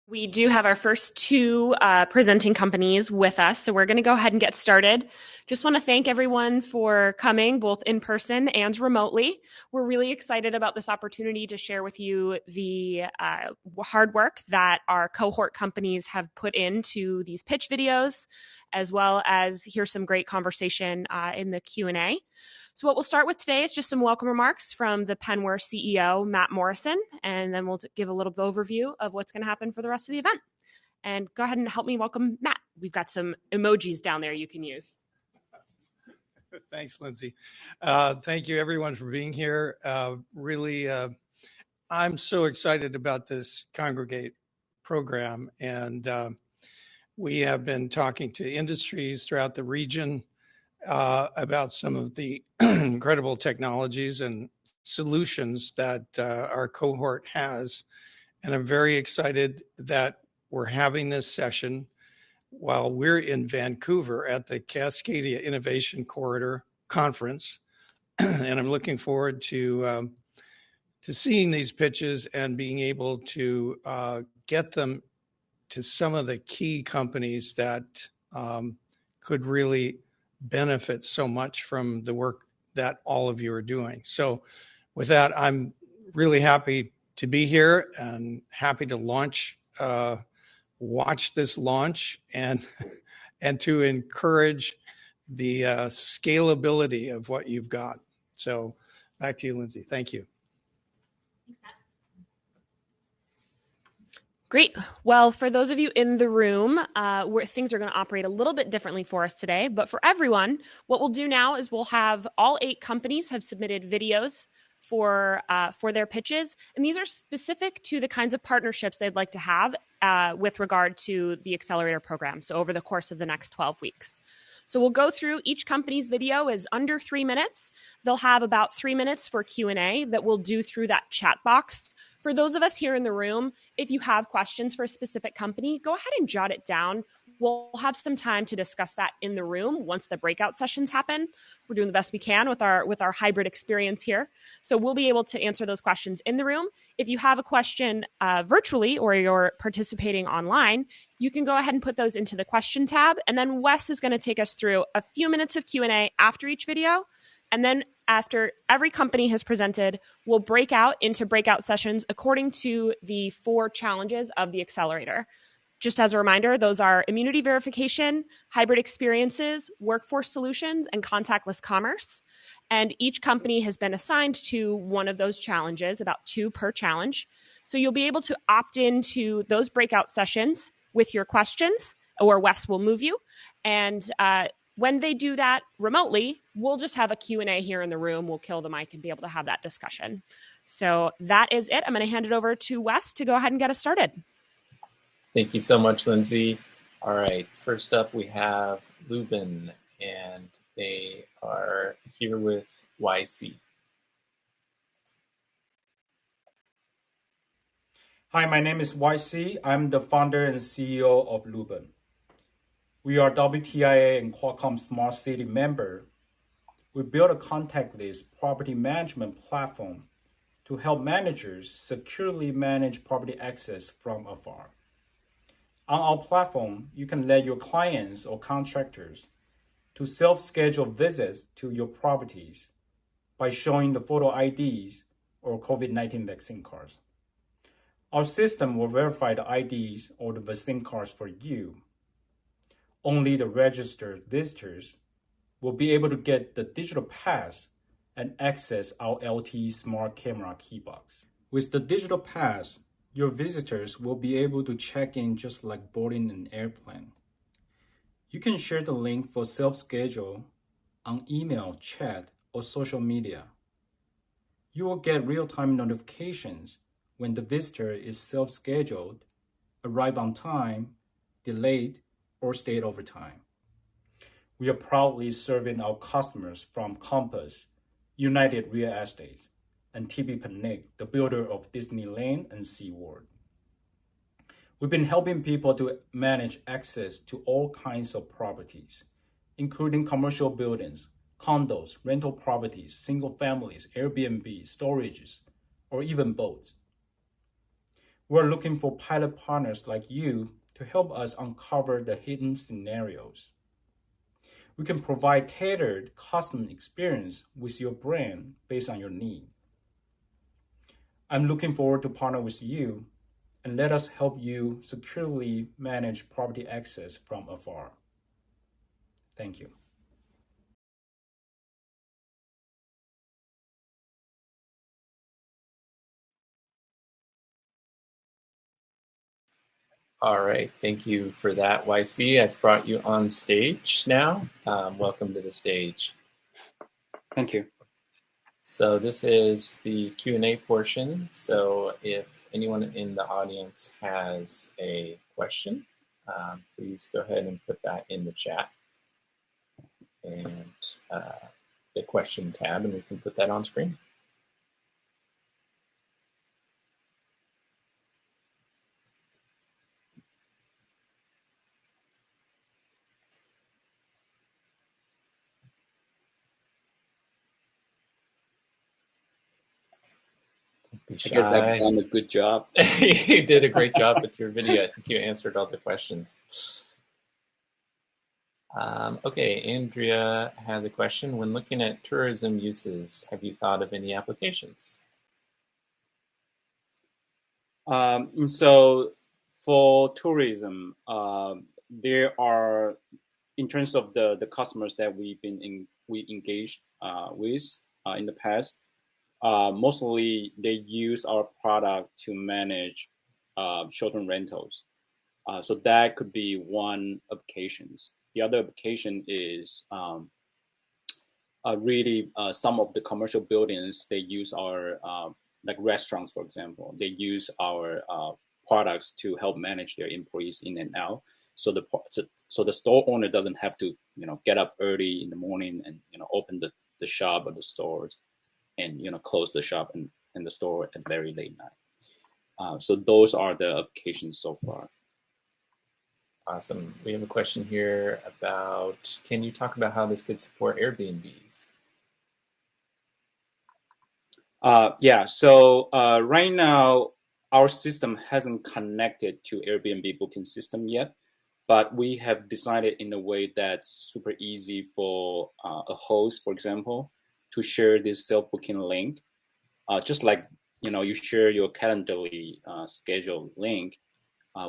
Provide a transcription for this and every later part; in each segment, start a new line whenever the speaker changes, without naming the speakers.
We do have our first two presenting companies with us, so we're going to go ahead and get started. Just want to thank everyone for coming, both in person and remotely. We're really excited about this opportunity to share with you the hard work that our cohort companies have put into these pitch videos, as well as hear some great conversation in the Q&A. So what we'll start with today is just some welcome remarks from the Penware CEO, Matt Morrison, and then we'll give a little overview of what's going to happen for the rest of the event. And go ahead and help me welcome Matt. We've got some emojis down there you can use.
Thanks, Lindsay. Thank you, everyone, for being here. Really, I'm so excited about this Congregate program, and we have been talking to industries throughout the region about some of the incredible technologies and solutions that our cohort has. And I'm very excited that we're having this session while we're in Vancouver at the Cascadia Innovation Corridor Conference. And I'm looking forward to seeing these pitches and being able to get them to some of the key companies that could really benefit so much from the work that all of you are doing. So with that, I'm really happy to be here and happy to watch this launch and to encourage the scalability of what you've got. So back to you, Lindsay. Thank you.
Thanks, Matt. Great. Well, for those of you in the room, where things are going to operate a little bit differently for us today, but for everyone, what we'll do now is we'll have all 8 companies have submitted videos for their pitches, and these are specific to the kinds of partnerships they'd like to have with regard to the Accelerator program. So over the course of the next 12 weeks. So we'll go through each company's video is under 3 minutes. They'll have about 3 minutes for Q&A that we'll do through that chat box. For those of us here in the room, if you have questions for a specific company, go ahead and jot it down. We'll have some time to discuss that in the room once the breakout sessions happen. We're doing the best we can with our hybrid experience here. So we'll be able to answer those questions in the room. If you have a question virtually or you're participating online, you can go ahead and put those into the question tab. And then Wes is going to take us through a few minutes of Q&A after each video. And then after every company has presented, we'll break out into breakout sessions according to the 4 challenges of the Accelerator. Just as a reminder, those are immunity verification, hybrid experiences, workforce solutions, and contactless commerce. And each company has been assigned to one of those challenges, about 2 per challenge. So you'll be able to opt into those breakout sessions with your questions, or Wes will move you. And when they do that remotely, we'll just have a Q&A here in the room. We'll kill the mic and be able to have that discussion. So that is it. I'm going to hand it over to Wes to go ahead and get us started.
Thank you so much, Lindsay. All right, first up we have Lubin, and they are here with YC.
Hi, my name is YC. I'm the founder and CEO of Lubin. We are WTIA and Qualcomm Smart City member. We built a contactless property management platform to help managers securely manage property access from afar. On our platform, you can let your clients or contractors to self-schedule visits to your properties by showing the photo IDs or COVID-19 vaccine cards. Our system will verify the IDs or the vaccine cards for you. Only the registered visitors will be able to get the digital pass and access our LTE smart camera key box. With the digital pass, your visitors will be able to check in just like boarding an airplane. You can share the link for self-schedule on email, chat, or social media. You will get real-time notifications when the visitor is self-scheduled, arrive on time, delayed, or stayed over time. We are proudly serving our customers from Compass, United Real Estate, and TPATH, the builder of Disneyland and SeaWorld. We've been helping people to manage access to all kinds of properties, including commercial buildings, condos, rental properties, single families, Airbnb, storages, or even boats. We're looking for pilot partners like you to help us uncover the hidden scenarios. We can provide tailored custom experience with your brand based on your need. I'm looking forward to partner with you and let us help you securely manage property access from afar. Thank you.
All right, thank you for that, YC. I've brought you on stage now. Welcome to the stage.
Thank you.
So this is the Q&A portion. So if anyone in the audience has a question, please go ahead and put that in the chat and the question tab, and we can put that on screen. Be shy.
I guess I've done a good job.
You did a great job with your video. I think you answered all the questions. Okay, Andrea has a question. When looking at tourism uses, have you thought of any applications?
So for tourism, there are, in terms of the customers that we engaged with in the past, mostly they use our product to manage short-term rentals. So that could be one applications. The other application is really some of the commercial buildings, they use our, like restaurants, for example, they use our products to help manage their employees in and out. So the store owner doesn't have to, get up early in the morning and, open the shop or the stores and, close the shop and the store at very late night. So those are the applications so far.
Awesome. We have a question here about, can you talk about how this could support Airbnbs?
Yeah, so right now, our system hasn't connected to Airbnb booking system yet, but we have designed it in a way that's super easy for a host, for example, to share this self-booking link. Just like, you share your Calendly schedule link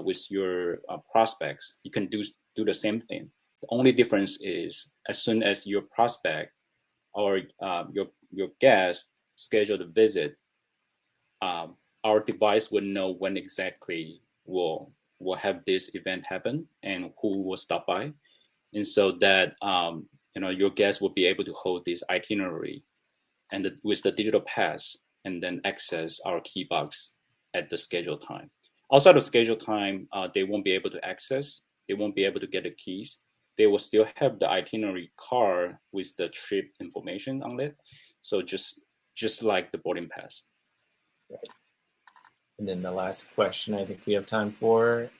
with your prospects, you can do the same thing. The only difference is as soon as your prospect or your guest schedule the visit, our device would know when exactly will have this event happen and who will stop by, and so that your guest will be able to hold this itinerary and with the digital pass, and then access our key box at the scheduled time. Outside of scheduled time, they won't be able to access. They won't be able to get the keys. They will still have the itinerary card with the trip information on it. So just like the boarding pass.
Right. And then the last question I think we have time for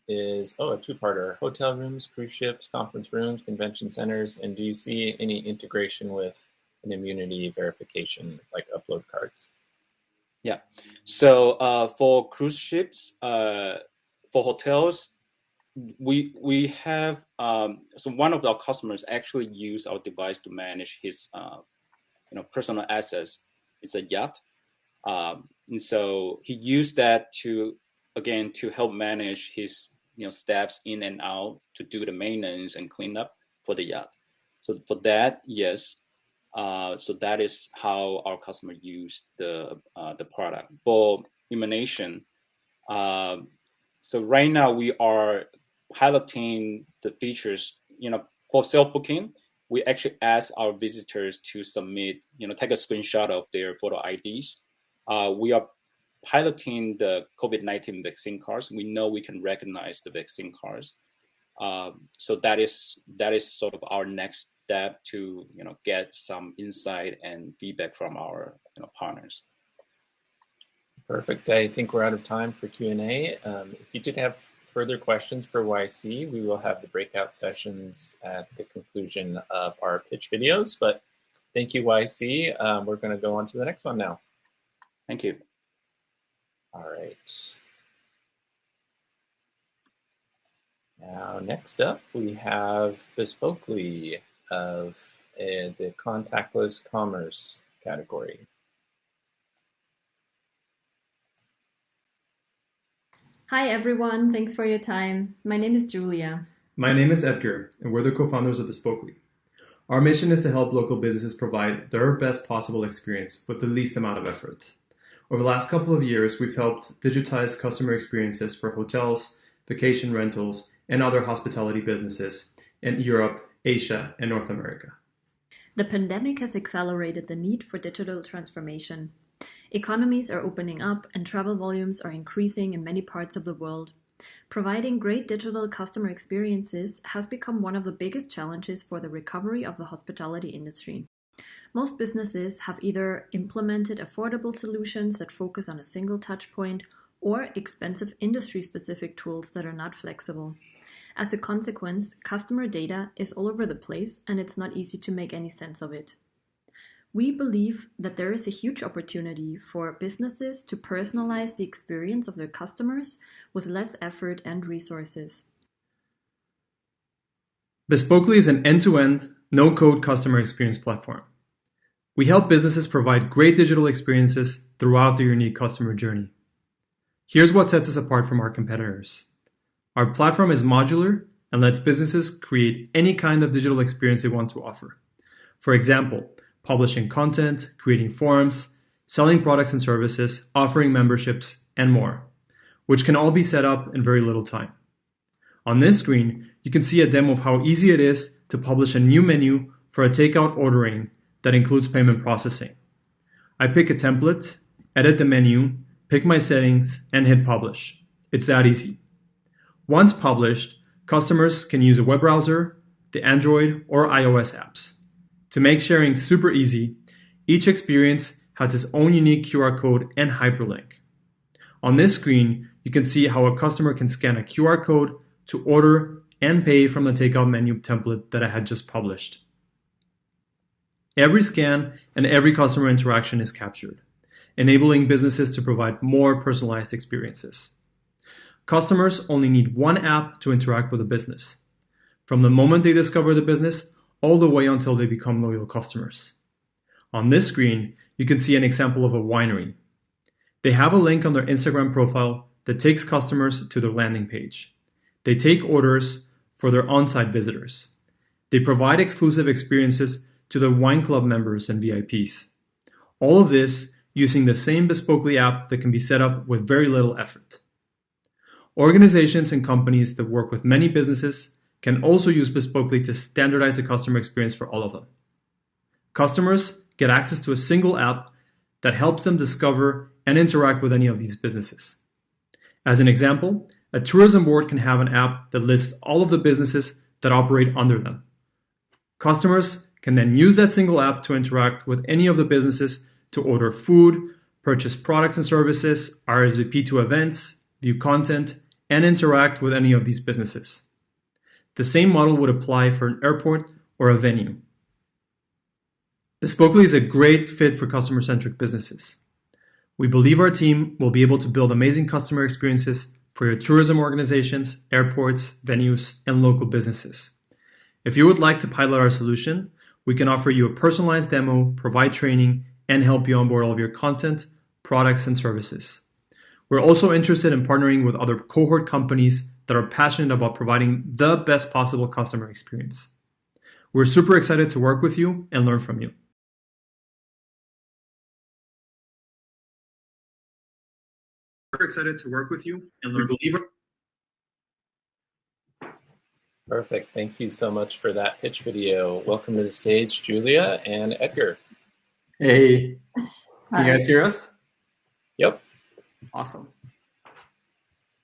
is, a two-parter. Hotel rooms, cruise ships, conference rooms, convention centers, and do you see any integration with an immunity verification, like upload cards?
Yeah. So for cruise ships, for hotels, we have so one of our customers actually use our device to manage his personal assets. It's a yacht, and so he used that to help manage his staffs in and out to do the maintenance and cleanup for the yacht. So for that, yes. So that is how our customer use the product. For illumination, so right now we are piloting the features. For self-booking, we actually ask our visitors to submit, take a screenshot of their photo IDs. We are piloting the COVID-19 vaccine cards. We know we can recognize the vaccine cards. So that is sort of our next step to get some insight and feedback from our partners.
Perfect. I think we're out of time for Q&A. If you did have further questions for YC, we will have the breakout sessions at the conclusion of our pitch videos. But thank you, YC. We're going to go on to the next one now.
Thank you.
All right. Now, next up, we have Bespokely of the contactless commerce category.
Hi, everyone. Thanks for your time. My name is Julia.
My name is Edgar, and we're the co-founders of Bespokely. Our mission is to help local businesses provide their best possible experience with the least amount of effort. Over the last couple of years, we've helped digitize customer experiences for hotels, vacation rentals, and other hospitality businesses in Europe, Asia, and North America.
The pandemic has accelerated the need for digital transformation. Economies are opening up and travel volumes are increasing in many parts of the world. Providing great digital customer experiences has become one of the biggest challenges for the recovery of the hospitality industry. Most businesses have either implemented affordable solutions that focus on a single touch point or expensive industry-specific tools that are not flexible. As a consequence, customer data is all over the place and it's not easy to make any sense of it. We believe that there is a huge opportunity for businesses to personalize the experience of their customers with less effort and resources.
Bespokely is an end-to-end, no-code customer experience platform. We help businesses provide great digital experiences throughout their unique customer journey. Here's what sets us apart from our competitors. Our platform is modular and lets businesses create any kind of digital experience they want to offer. For example, publishing content, creating forums, selling products and services, offering memberships, and more, which can all be set up in very little time. On this screen, you can see a demo of how easy it is to publish a new menu for a takeout ordering that includes payment processing. I pick a template, edit the menu, pick my settings, and hit publish. It's that easy. Once published, customers can use a web browser, the Android or iOS apps. To make sharing super easy, each experience has its own unique QR code and hyperlink. On this screen, you can see how a customer can scan a QR code to order and pay from the takeout menu template that I had just published. Every scan and every customer interaction is captured, enabling businesses to provide more personalized experiences. Customers only need one app to interact with a business, from the moment they discover the business all the way until they become loyal customers. On this screen, you can see an example of a winery. They have a link on their Instagram profile that takes customers to their landing page. They take orders for their on-site visitors. They provide exclusive experiences to their wine club members and VIPs. All of this using the same Bespokely app that can be set up with very little effort. Organizations and companies that work with many businesses can also use Bespokely to standardize the customer experience for all of them. Customers get access to a single app that helps them discover and interact with any of these businesses. As an example, a tourism board can have an app that lists all of the businesses that operate under them. Customers can then use that single app to interact with any of the businesses to order food, purchase products and services, RSVP to events, view content, and interact with any of these businesses. The same model would apply for an airport or a venue. Bespokely is a great fit for customer-centric businesses. We believe our team will be able to build amazing customer experiences for your tourism organizations, airports, venues, and local businesses. If you would like to pilot our solution, we can offer you a personalized demo, provide training, and help you onboard all of your content, products, and services. We're also interested in partnering with other cohort companies that are passionate about providing the best possible customer experience. We're super excited to work with you and learn from you. We're excited to work with you and learn.
Perfect. Thank you so much for that pitch video. Welcome to the stage, Julia and Edgar.
Hey, can you guys hear us?
Yep.
Awesome.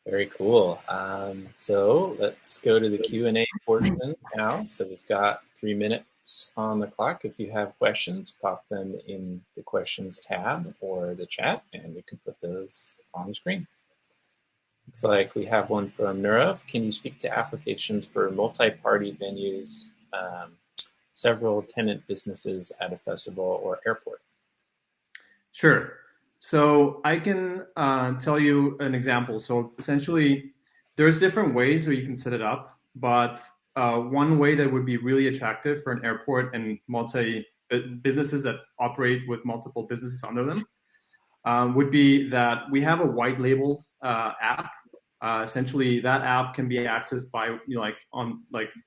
Very cool. So let's go to the Q&A portion now. So we've got 3 minutes on the clock. If you have questions, pop them in the questions tab or the chat, and we can put those on the screen. Looks like we have one from Nurav. Can you speak to applications for multi-party venues, several tenant businesses at a festival or airport?
Sure. So I can tell you an example. So essentially, There's different ways that you can set it up, but one way that would be really attractive for an airport and businesses that operate with multiple businesses under them would be that we have a white labeled app. Essentially, that app can be accessed by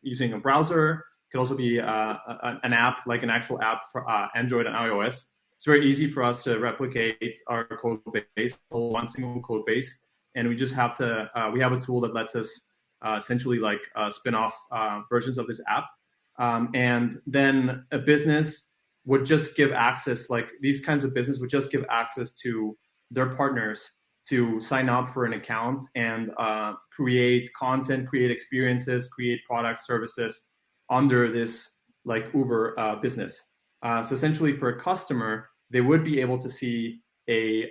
using a browser. It could also be an app, like an actual app for Android and iOS. It's very easy for us to replicate our code base, one single code base, and we just have to. We have a tool that lets us essentially spin off versions of this app, and then a business would just give access, like these kinds of business would just give access to their partners to sign up for an account and create content, create experiences, create products, services under this like Uber business. So essentially for a customer, they would be able to see a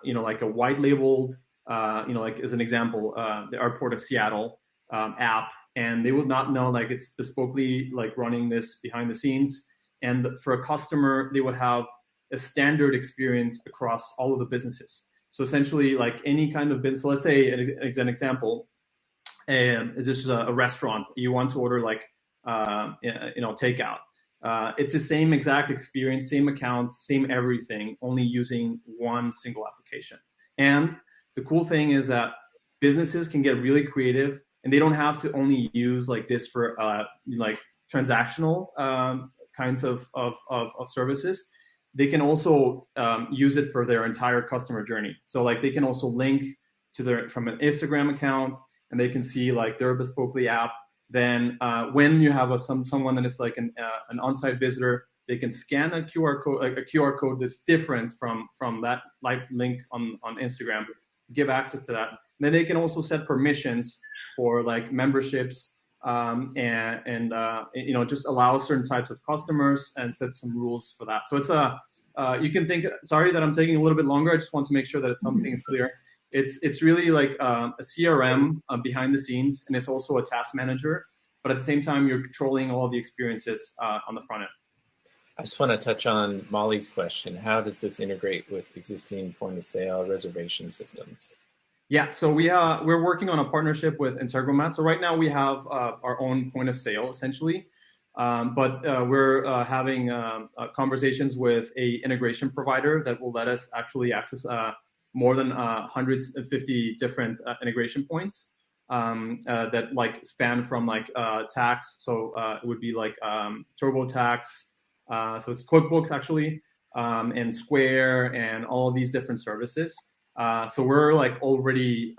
like a white labeled, like as an example, the Airport of Seattle app, and they would not know like it's Bespokely like running this behind the scenes. And for a customer, they would have a standard experience across all of the businesses. So essentially, like any kind of business, let's say an example, and this is a restaurant. You want to order like takeout. It's the same exact experience, same account, same everything, only using one single application. And the cool thing is that businesses can get really creative, and they don't have to only use like this for like transactional kinds of services. They can also use it for their entire customer journey. So like they can also link to from an Instagram account, and they can see like their Bespokely app. Then when you have someone that is like an on-site visitor, they can scan a QR code, like a QR code that's different from that like link on Instagram, give access to that. And then they can also set permissions for like memberships, and just allow certain types of customers and set some rules for that. So it's you can think, sorry that I'm taking a little bit longer. I just want to make sure that something is clear. It's really like a CRM behind the scenes, and it's also a task manager. But at the same time, you're controlling all of the experiences on the front end.
I just want to touch on Molly's question. How does this integrate with existing point-of-sale reservation systems?
Yeah, so we're working on a partnership with Integromat. So right now we have our own point of sale, essentially. But we're having conversations with a integration provider that will let us actually access more than 150 different integration points that like span from like tax. So it would be like TurboTax. So it's QuickBooks actually, and Square, and all of these different services. So we're like already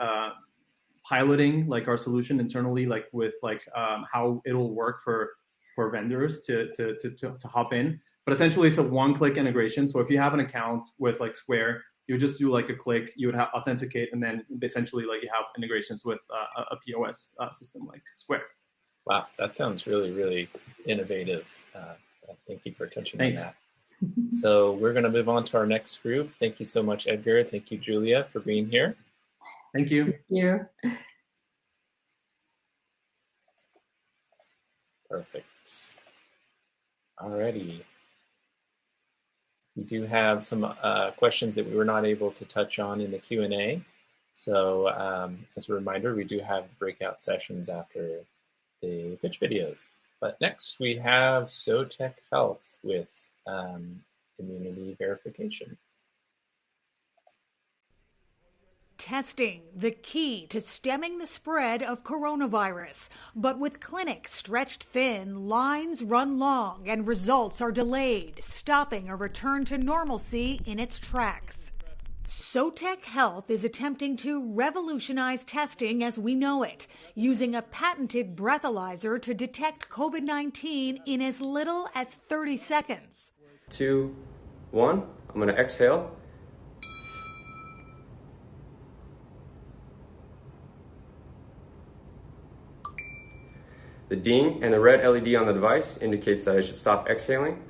piloting like our solution internally, like with like how it'll work for vendors to hop in. But essentially, it's a one-click integration. So if you have an account with like Square, you would just do like a click, you would have authenticate, and then essentially like you have integrations with a POS system like Square.
Wow, that sounds really, really innovative. Thank you for touching on that. So we're going to move on to our next group. Thank you so much, Edgar. Thank you, Julia, for being here.
Thank you.
Thank you.
Perfect. Alrighty. We do have some questions that we were not able to touch on in the Q&A. So as a reminder, we do have breakout sessions after the pitch videos. But next we have SOTECH Health with immunity verification.
Testing, the key to stemming the spread of coronavirus. But with clinics stretched thin, lines run long, and results are delayed, stopping a return to normalcy in its tracks. SOTECH Health is attempting to revolutionize testing as we know it, using a patented breathalyzer to detect COVID-19 in as little as 30 seconds.
2, 1, I'm going to exhale. The ding and the red LED on the device indicates that I should stop exhaling,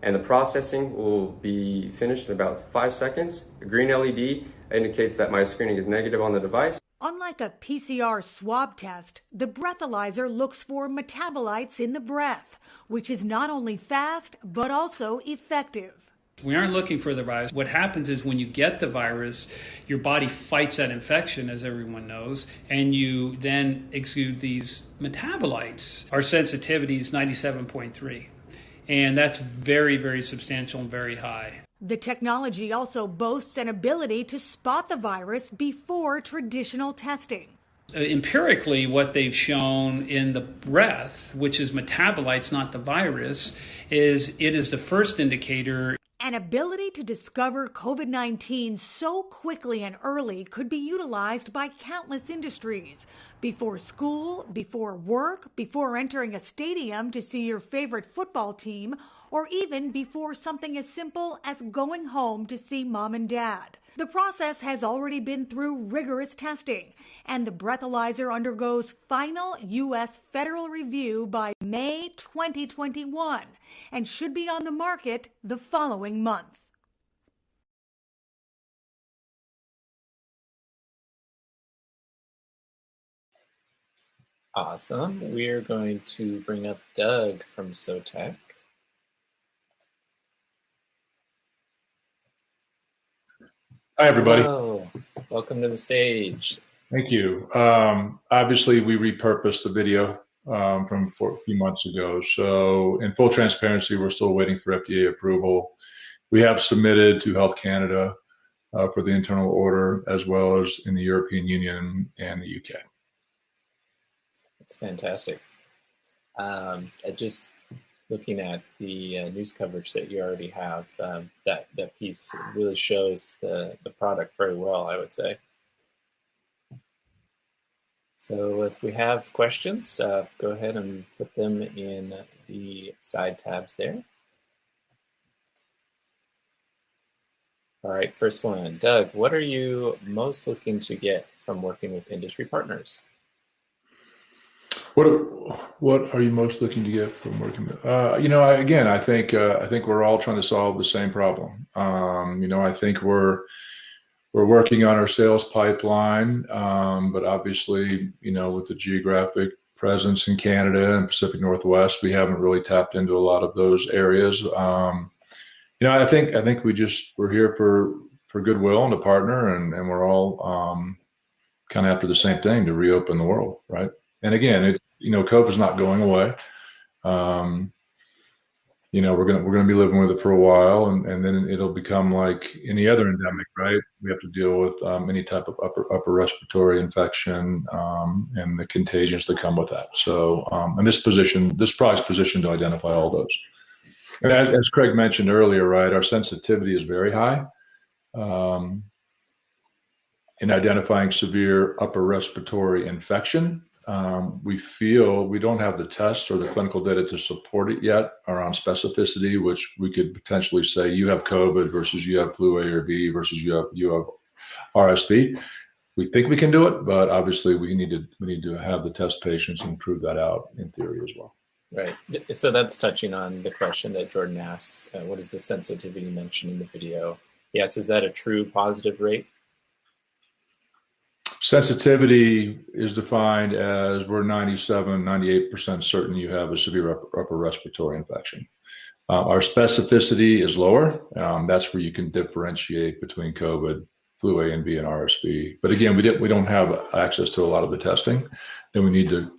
and the processing will be finished in about 5 seconds. The green LED indicates that my screening is negative on the device.
Unlike a PCR swab test, the breathalyzer looks for metabolites in the breath, which is not only fast, but also effective.
We aren't looking for the virus. What happens is when you get the virus, your body fights that infection, as everyone knows, and you then exude these metabolites. Our sensitivity is 97.3, and that's very, very substantial and very high.
The technology also boasts an ability to spot the virus before traditional testing.
Empirically, what they've shown in the breath, which is metabolites, not the virus, is it is the first indicator.
An ability to discover COVID-19 so quickly and early could be utilized by countless industries. Before school, before work, before entering a stadium to see your favorite football team, or even before something as simple as going home to see mom and dad. The process has already been through rigorous testing, and the breathalyzer undergoes final U.S. federal review by May 2021 and should be on the market the following month.
Awesome. We're going to bring up Doug from SOTECH.
Hi, everybody.
Hello. Welcome to the stage.
Thank you. Obviously, we repurposed the video from a few months ago. So in full transparency, we're still waiting for FDA approval. We have submitted to Health Canada for the internal order, as well as in the European Union and the UK.
That's fantastic. Just looking at the news coverage that you already have, that piece really shows the product very well, I would say. So if we have questions, go ahead and put them in the side tabs there. All right, first one. Doug, what are you most looking to get from working with industry partners?
What are you most looking to get from working with? I think we're all trying to solve the same problem. I think we're working on our sales pipeline, but obviously, with the geographic presence in Canada and Pacific Northwest, we haven't really tapped into a lot of those areas. I think we're here for goodwill and to partner, and we're all kind of after the same thing, to reopen the world, right? And again, COVID's not going away. We're gonna be living with it for a while, and then it'll become like any other endemic, right? We have to deal with any type of upper respiratory infection and the contagions that come with that. So, and this product is positioned to identify all those. And as Craig mentioned earlier, right, our sensitivity is very high in identifying severe upper respiratory infection. We feel we don't have the test or the clinical data to support it yet around specificity, which we could potentially say you have COVID versus you have flu A or B versus you have RSV. We think we can do it, but obviously we need to have the test patients and prove that out in theory as well.
Right. So that's touching on the question that Jordan asks, what is the sensitivity mentioned in the video? Yes, is that a true positive rate?
Sensitivity is defined as we're 98% certain you have a severe upper respiratory infection. Our specificity is lower. That's where you can differentiate between COVID, flu A and B, and RSV. But again, we don't have access to a lot of the testing, and we need to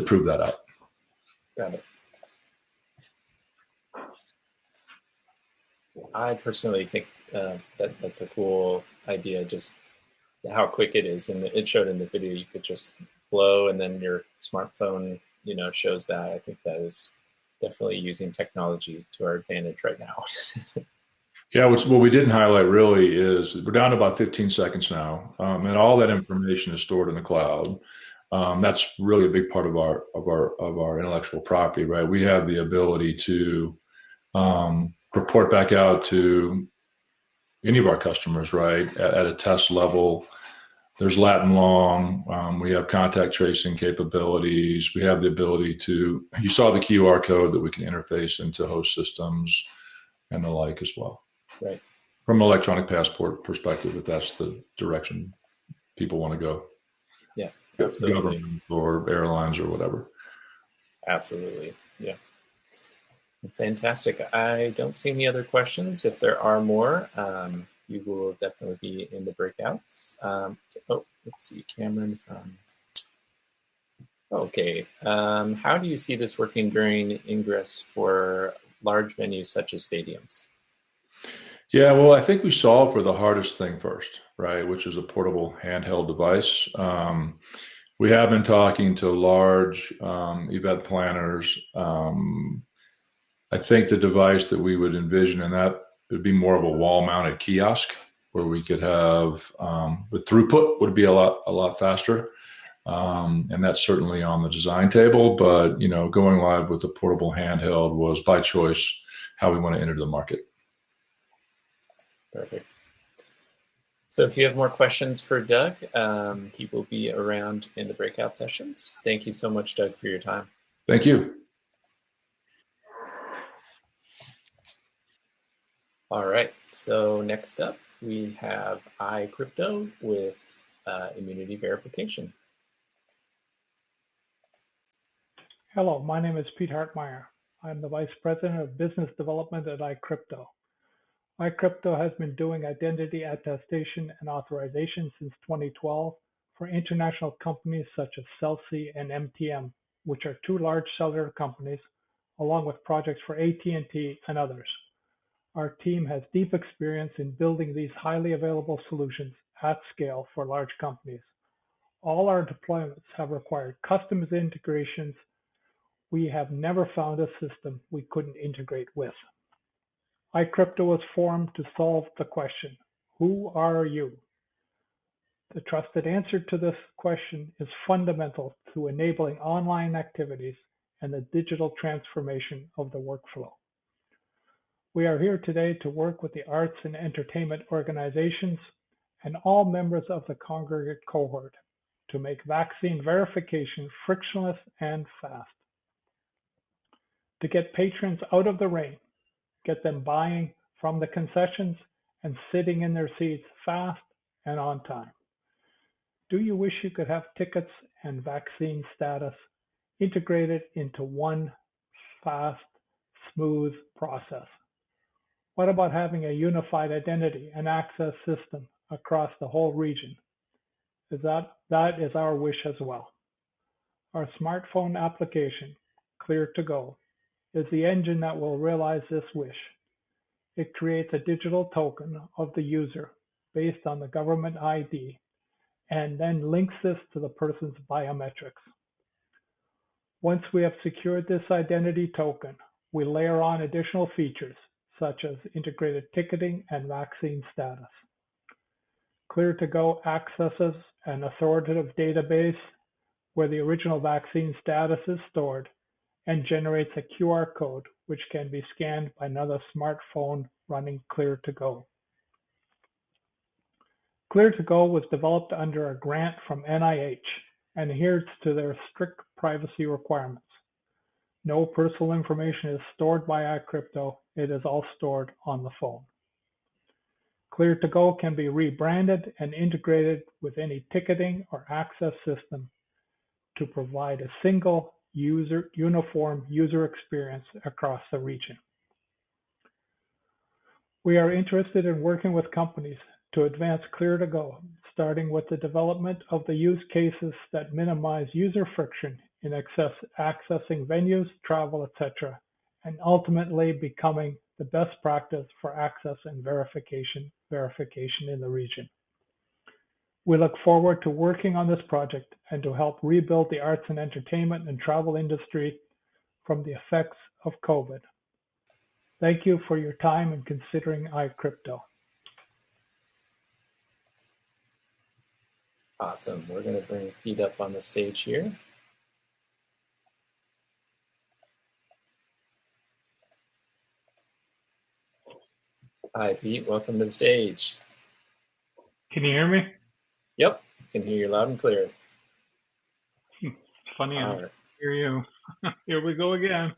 prove that out.
Got it. I personally think that's a cool idea, just how quick it is. And it showed in the video, you could just blow and then your smartphone, shows that. I think that is definitely using technology to our advantage right now.
Yeah, what we didn't highlight really is we're down to about 15 seconds now, and all that information is stored in the cloud. That's really a big part of our intellectual property, right? We have the ability to report back out to any of our customers, right, at a test level. There's Latin long. We have contact tracing capabilities. We have the ability you saw the QR code that we can interface into host systems and the like as well.
Right.
From an electronic passport perspective, if that's the direction people want to go.
Yeah, absolutely.
Government or airlines or whatever.
Absolutely, yeah. Fantastic. I don't see any other questions. If there are more, you will definitely be in the breakouts. Oh, let's see, Cameron from... Okay. How do you see this working during ingress for large venues such as stadiums?
Yeah, well, I think we solved for the hardest thing first, right, which is a portable handheld device. We have been talking to large event planners. I think the device that we would envision in that would be more of a wall-mounted kiosk where we could have the throughput would be a lot faster. And that's certainly on the design table, but going live with a portable handheld was by choice how we want to enter the market.
Perfect. So if you have more questions for Doug, he will be around in the breakout sessions. Thank you so much, Doug, for your time.
Thank you.
All right, so next up we have iCrypto with immunity verification.
Hello, my name is Pete Hartmeyer. I'm the Vice President of Business Development at iCrypto. iCrypto has been doing identity attestation and authorization since 2012 for international companies such as Celsey and MTM, which are two large cellular companies, along with projects for AT&T and others. Our team has deep experience in building these highly available solutions at scale for large companies. All our deployments have required custom integrations. We have never found a system we couldn't integrate with. iCrypto was formed to solve the question, who are you? The trusted answer to this question is fundamental to enabling online activities and the digital transformation of the workflow. We are here today to work with the arts and entertainment organizations and all members of the Congregate cohort to make vaccine verification frictionless and fast. To get patrons out of the rain, get them buying from the concessions and sitting in their seats fast and on time. Do you wish you could have tickets and vaccine status integrated into one fast, smooth process? What about having a unified identity and access system across the whole region? That is our wish as well. Our smartphone application, Clear2Go, is the engine that will realize this wish. It creates a digital token of the user based on the government ID and then links this to the person's biometrics. Once we have secured this identity token, we layer on additional features such as integrated ticketing and vaccine status. Clear2Go accesses an authoritative database where the original vaccine status is stored and generates a QR code which can be scanned by another smartphone running Clear2Go. Clear2Go was developed under a grant from NIH and adheres to their strict privacy requirements. No personal information is stored by iCrypto. It is all stored on the phone. Clear2Go can be rebranded and integrated with any ticketing or access system to provide a single uniform user experience across the region. We are interested in working with companies to advance Clear2Go, starting with the development of the use cases that minimize user friction in accessing venues, travel, etc., and ultimately becoming the best practice for access and verification in the region. We look forward to working on this project and to help rebuild the arts and entertainment and travel industry from the effects of COVID. Thank you for your time in considering iCrypto.
Awesome. We're going to bring Pete up on the stage here. Hi, Pete. Welcome to the stage.
Can you hear me?
Yep. Can hear you loud and clear.
It's funny, I hear you. Here we go again.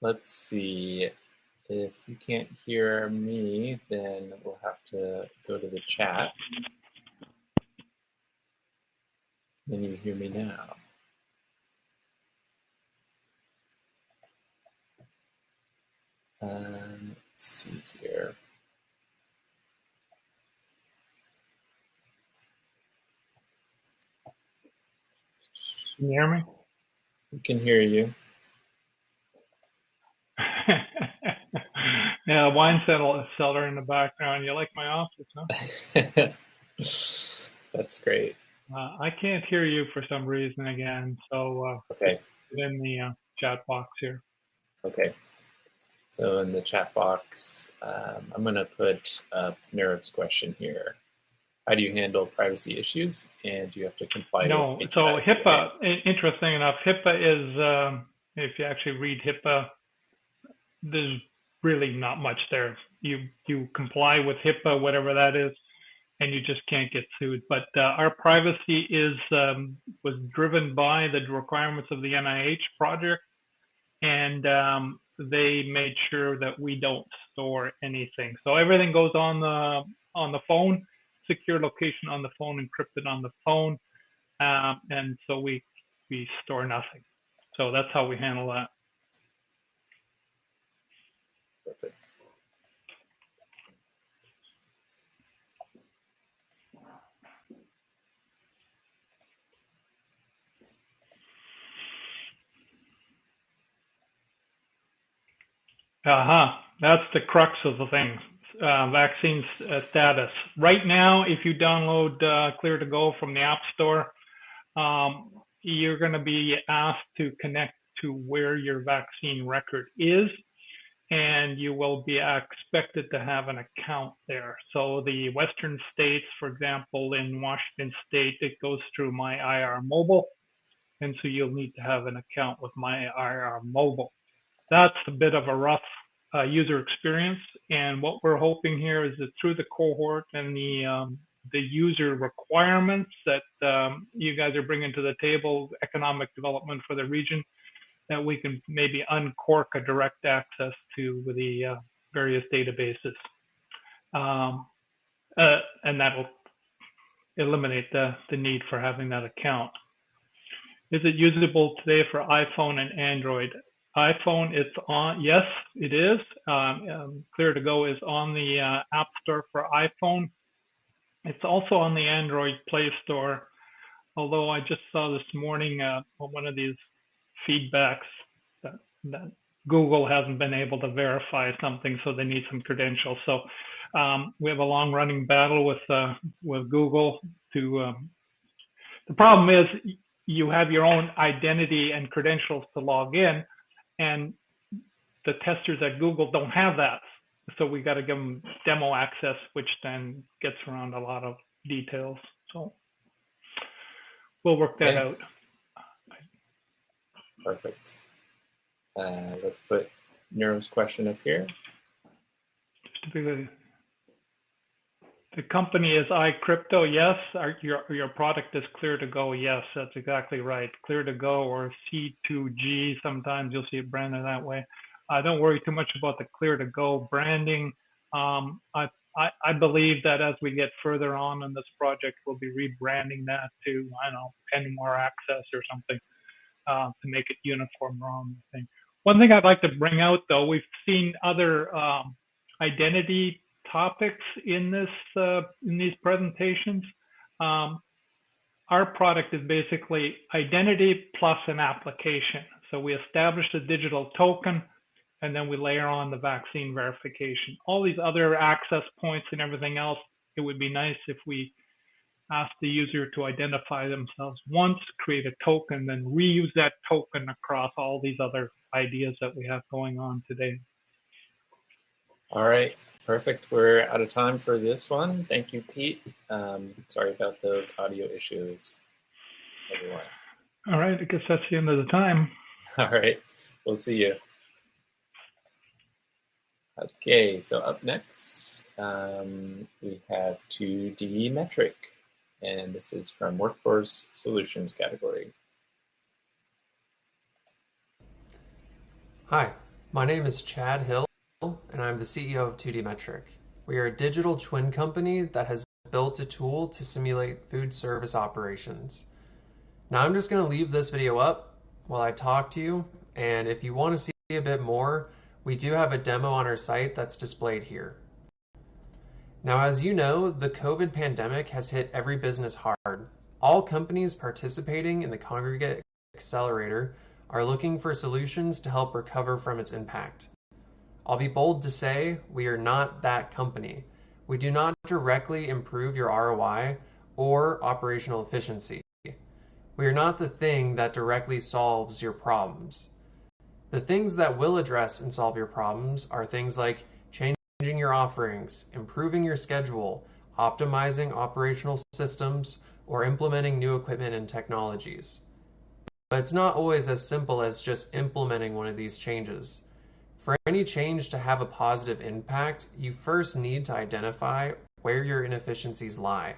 Let's see. If you can't hear me, then we'll have to go to the chat. Can you hear me now? Let's see here.
Can you hear me?
We can hear you.
Yeah, wine cellar in the background. You like my office, huh?
That's great.
I can't hear you for some reason again, so
Okay.
put in the chat box here.
Okay. So in the chat box, I'm going to put up Nerv's question here. How do you handle privacy issues, and do you have to comply with
So
TPATH?
HIPAA, interesting enough, HIPAA is, if you actually read HIPAA, there's really not much there. You comply with HIPAA, whatever that is, and you just can't get sued. But our privacy was driven by the requirements of the NIH project, and they made sure that we don't store anything. So everything goes on the phone, secure location on the phone, encrypted on the phone, and so we store nothing. So that's how we handle that.
Perfect.
That's the crux of the thing. Vaccine status. Right now, if you download Clear2Go from the App Store, you're going to be asked to connect to where your vaccine record is, and you will be expected to have an account there. So the Western states, for example, in Washington State, it goes through My IR Mobile, and so you'll need to have an account with My IR Mobile. That's a bit of a rough user experience, and what we're hoping here is that through the cohort and the user requirements that you guys are bringing to the table, economic development for the region, that we can maybe uncork a direct access to the various databases, and that will eliminate the need for having that account. Is it usable today for iPhone and Android? iPhone, it's on. Yes, it is. Clear2Go is on the App Store for iPhone. It's also on the Android Play Store. Although I just saw this morning one of these feedbacks that Google hasn't been able to verify something, so they need some credentials. So we have a long-running battle with Google. The problem is you have your own identity and credentials to log in, and the testers at Google don't have that. So we got to give them demo access, which then gets around a lot of details. So we'll work that out.
Perfect. Let's put Nero's question up here.
The company is iCrypto. Yes. Your product is Clear2Go. Yes, that's exactly right. Clear2Go or C2G. Sometimes you'll see it branded that way. Don't worry too much about the Clear2Go branding. I believe that as we get further on in this project, we'll be rebranding that to, I don't know, Pen More Access or something to make it uniform around the thing. One thing I'd like to bring out, though, we've seen other identity topics in these presentations. Our product is basically identity plus an application. So we establish a digital token, and then we layer on the vaccine verification. All these other access points and everything else, it would be nice if we ask the user to identify themselves once, create a token, then reuse that token across all these other ideas that we have going on today.
All right, perfect. We're out of time for this one. Thank you, Pete. Sorry about those audio issues, everyone.
All right, I guess that's the end of the time.
All right, we'll see you. Okay, so up next, we have 2D metric, and this is from Workforce Solutions category.
Hi, my name is Chad Hill, and I'm the CEO of 2D Metric. We are a digital twin company that has built a tool to simulate food service operations. Now I'm just going to leave this video up while I talk to you, and if you want to see a bit more, We do have a demo on our site that's displayed here. Now, as you know, the COVID pandemic has hit every business hard. All companies participating in the Congregate Accelerator are looking for solutions to help recover from its impact. I'll be bold to say we are not that company. We do not directly improve your ROI or operational efficiency. We are not the thing that directly solves your problems. The things that will address and solve your problems are things like changing your offerings, improving your schedule, optimizing operational systems, or implementing new equipment and technologies. But it's not always as simple as just implementing one of these changes. For any change to have a positive impact, you first need to identify where your inefficiencies lie.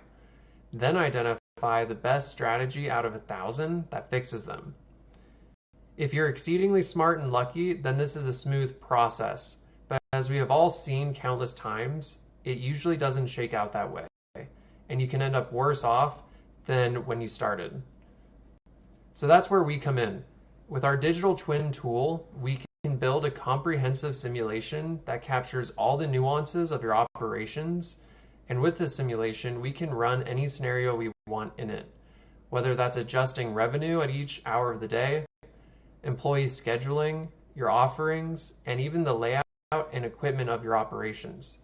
Then identify the best strategy out of 1,000 that fixes them. If you're exceedingly smart and lucky, then this is a smooth process. But as we have all seen countless times, it usually doesn't shake out that way. And you can end up worse off than when you started. So that's where we come in. With our digital twin tool, we can build a comprehensive simulation that captures all the nuances of your operations. And with this simulation, we can run any scenario we want in it, whether that's adjusting revenue at each hour of the day, employee scheduling, your offerings, and even the layout and equipment of your operations.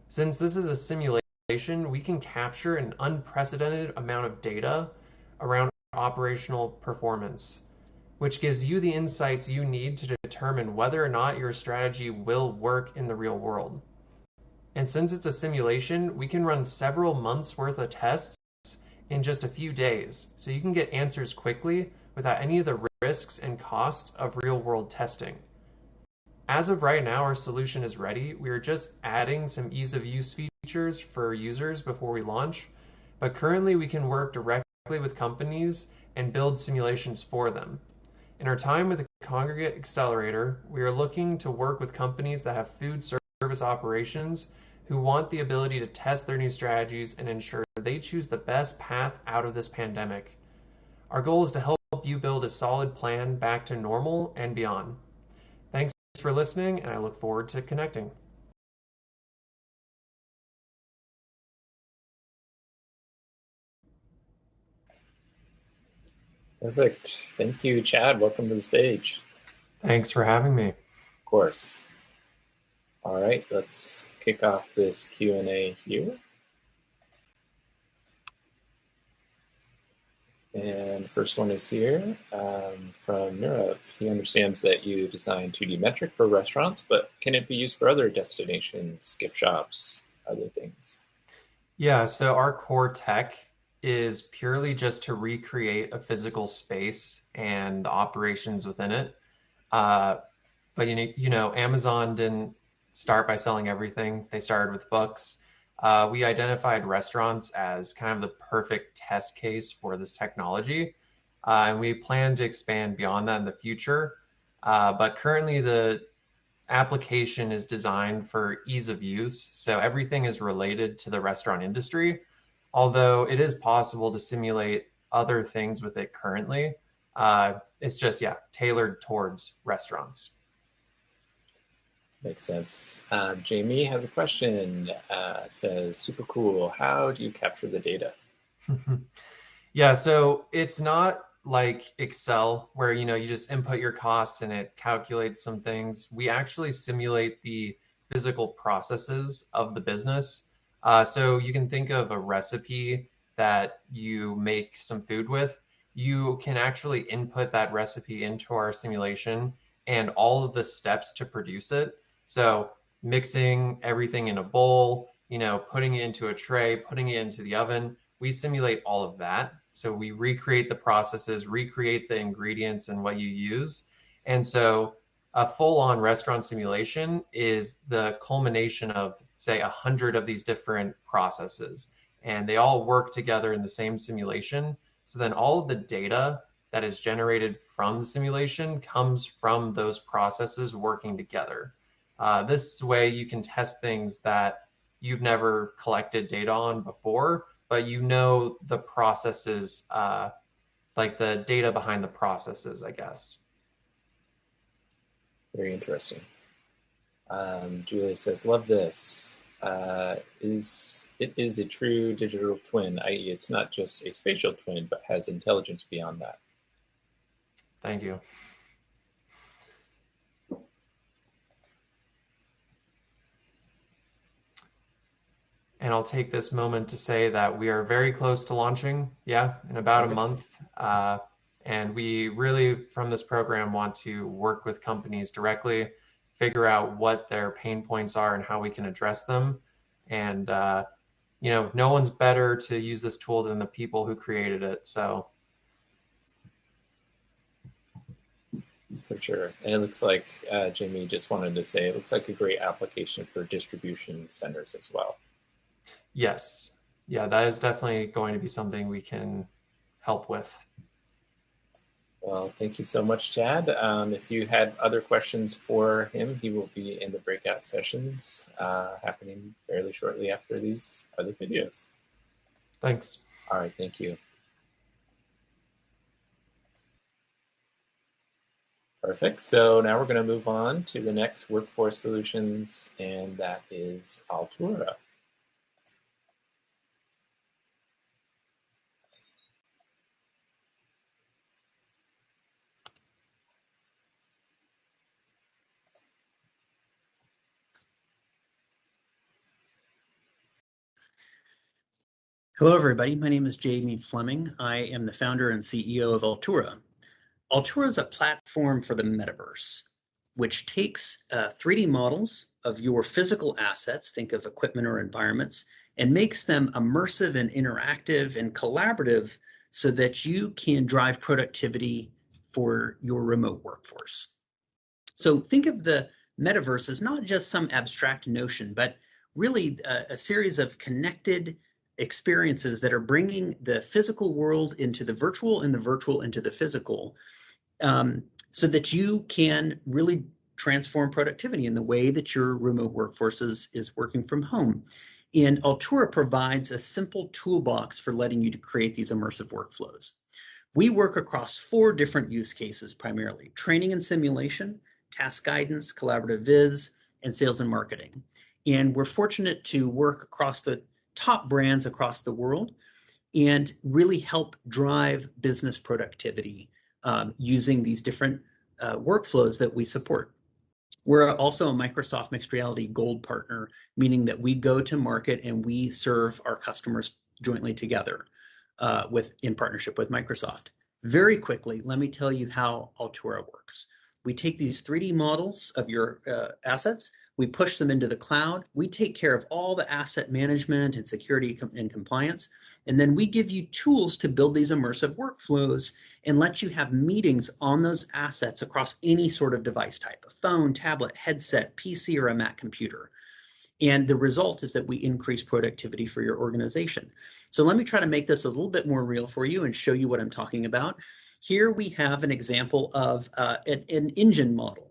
Since this is a simulation, we can capture an unprecedented amount of data around operational performance, which gives you the insights you need to determine whether or not your strategy will work in the real world. And since it's a simulation, we can run several months worth of tests in just a few days, so you can get answers quickly without any of the risks and costs of real-world testing. As of right now, our solution is ready. We are just adding some ease-of-use features for users before we launch, but currently we can work directly with companies and build simulations for them. In our time with the Congregate Accelerator, we are looking to work with companies that have food service operations who want the ability to test their new strategies and ensure they choose the best path out of this pandemic. Our goal is to help you build a solid plan back to normal and beyond. Thanks for listening, and I look forward to connecting.
Perfect. Thank you, Chad. Welcome to the stage.
Thanks for having me.
Of course. All right, let's kick off this Q&A here. And the first one is here from Nirav. He understands that you design 2D metric for restaurants, but can it be used for other destinations, gift shops, other things?
Yeah, so our core tech is purely just to recreate a physical space and the operations within it. But you know, Amazon didn't start by selling everything. They started with books. We identified restaurants as kind of the perfect test case for this technology. And we plan to expand beyond that in the future. But currently the application is designed for ease of use. So everything is related to the restaurant industry, although it is possible to simulate other things with it currently. It's just, yeah, tailored towards restaurants.
Makes sense. Jamie has a question, says, super cool. How do you capture the data?
Yeah, so it's not like Excel where, you know, you just input your costs and it calculates some things. We actually simulate the physical processes of the business. So you can think of a recipe that you make some food with. You can actually input that recipe into our simulation and all of the steps to produce it. So mixing everything in a bowl, you know, putting it into a tray, putting it into the oven, we simulate all of that. So we recreate the processes, recreate the ingredients and what you use. And so a full-on restaurant simulation is the culmination of, say, 100 of these different processes. And they all work together in the same simulation. So then all of the data that is generated from the simulation comes from those processes working together. This way you can test things that you've never collected data on before, but you know the processes, like the data behind the processes, I guess.
Very interesting. Julia says, love this. It is a true digital twin, i.e. it's not just a spatial twin, but has intelligence beyond that.
Thank you. And I'll take this moment to say that we are very close to launching, in about a month. And we really, from this program, want to work with companies directly, figure out what their pain points are and how we can address them. And, no one's better to use this tool than the people who created it. So.
For sure. And it looks like, Jamie just wanted to say, it looks like a great application for distribution centers as well.
Yes. Yeah, that is definitely going to be something we can help with.
Well, thank you so much, Chad. If you had other questions for him, he will be in the breakout sessions happening fairly shortly after these other videos.
Thanks.
All right, thank you. Perfect. So now we're going to move on to the next workforce solutions, and that is Altura.
Hello, everybody. My name is Jamie Fleming. I am the founder and CEO of Altura. Altura is a platform for the metaverse, which takes 3D models of your physical assets, think of equipment or environments, and makes them immersive and interactive and collaborative so that you can drive productivity for your remote workforce. So think of the metaverse as not just some abstract notion, but really a series of connected experiences that are bringing the physical world into the virtual and the virtual into the physical, so that you can really transform productivity in the way that your remote workforce is working from home. And Altura provides a simple toolbox for letting you to create these immersive workflows. We work across 4 different use cases primarily: training and simulation, task guidance, collaborative viz, and sales and marketing. And we're fortunate to work across the top brands across the world and really help drive business productivity using these different workflows that we support. We're also a Microsoft Mixed Reality Gold partner, meaning that we go to market and we serve our customers jointly together in partnership with Microsoft. Very quickly, let me tell you how Altura works. We take these 3D models of your assets, we push them into the cloud, we take care of all the asset management and security and compliance, and then we give you tools to build these immersive workflows and let you have meetings on those assets across any sort of device type: a phone, tablet, headset, PC, or a Mac computer. And the result is that we increase productivity for your organization. So let me try to make this a little bit more real for you and show you what I'm talking about. Here we have an example of an engine model.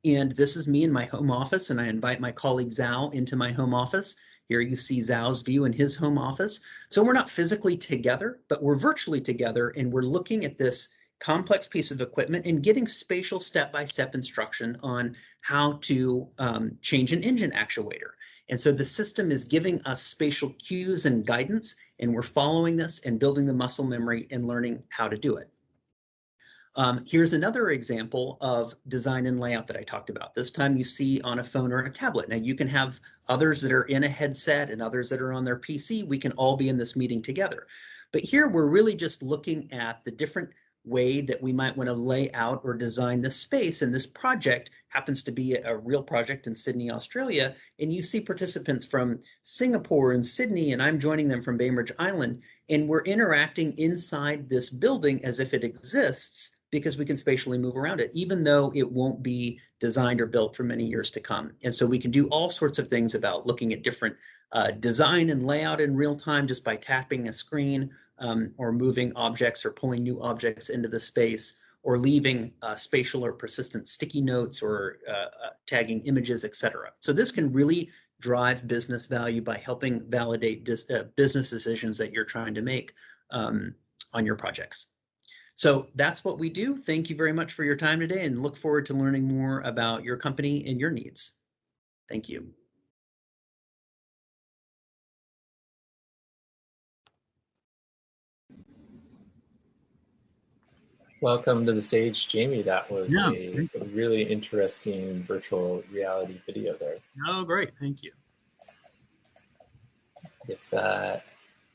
And this is me in my home office, and I invite my colleague Zhao into my home office. Here you see Zhao's view in his home office. So we're not physically together, but we're virtually together, and we're looking at this complex piece of equipment and getting spatial step-by-step instruction on how to change an engine actuator. And so the system is giving us spatial cues and guidance, and we're following this and building the muscle memory and learning how to do it. Here's another example of design and layout that I talked about. This time you see on a phone or a tablet. Now you can have others that are in a headset and others that are on their PC. We can all be in this meeting together. But here we're really just looking at the different way that we might want to lay out or design this space. And this project happens to be a real project in Sydney, Australia. And you see participants from Singapore and Sydney, and I'm joining them from Bainbridge Island. And we're interacting inside this building as if it exists, because we can spatially move around it, even though it won't be designed or built for many years to come. And so we can do all sorts of things about looking at different design and layout in real time just by tapping a screen, or moving objects or pulling new objects into the space, or leaving spatial or persistent sticky notes, or tagging images, etc. So this can really drive business value by helping validate business decisions that you're trying to make on your projects. So that's what we do. Thank you very much for your time today, and look forward to learning more about your company and your needs. Thank you.
Welcome to the stage, Jamie. That was
Yeah,
a really interesting virtual reality video there.
Oh, great. Thank you.
If the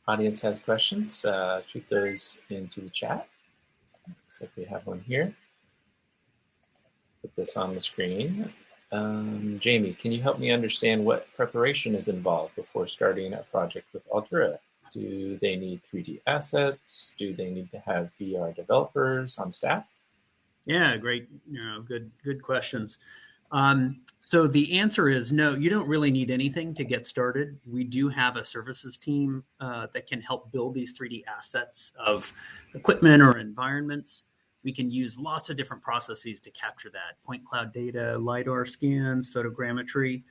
audience has questions, shoot those into the chat. Looks like we have one here. Put this on the screen. Jamie, can you help me understand what preparation is involved before starting a project with Altura? Do they need 3D assets? Do they need to have VR developers on staff?
Yeah, great. Good questions. So the answer is no, you don't really need anything to get started. We do have a services team that can help build these 3D assets of equipment or environments. We can use lots of different processes to capture that: point cloud data, LiDAR scans, photogrammetry.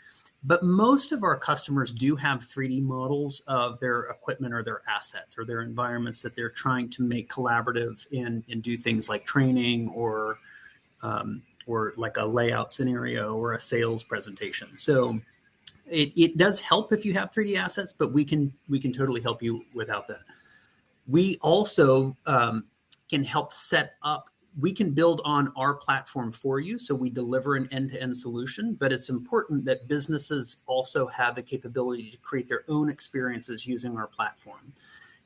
But most of our customers do have 3D models of their equipment or their assets or their environments that they're trying to make collaborative and do things like training or like a layout scenario or a sales presentation. So it does help if you have 3D assets, but we can totally help you without that. We also can help set up. We can build on our platform for you, so we deliver an end-to-end solution, but it's important that businesses also have the capability to create their own experiences using our platform.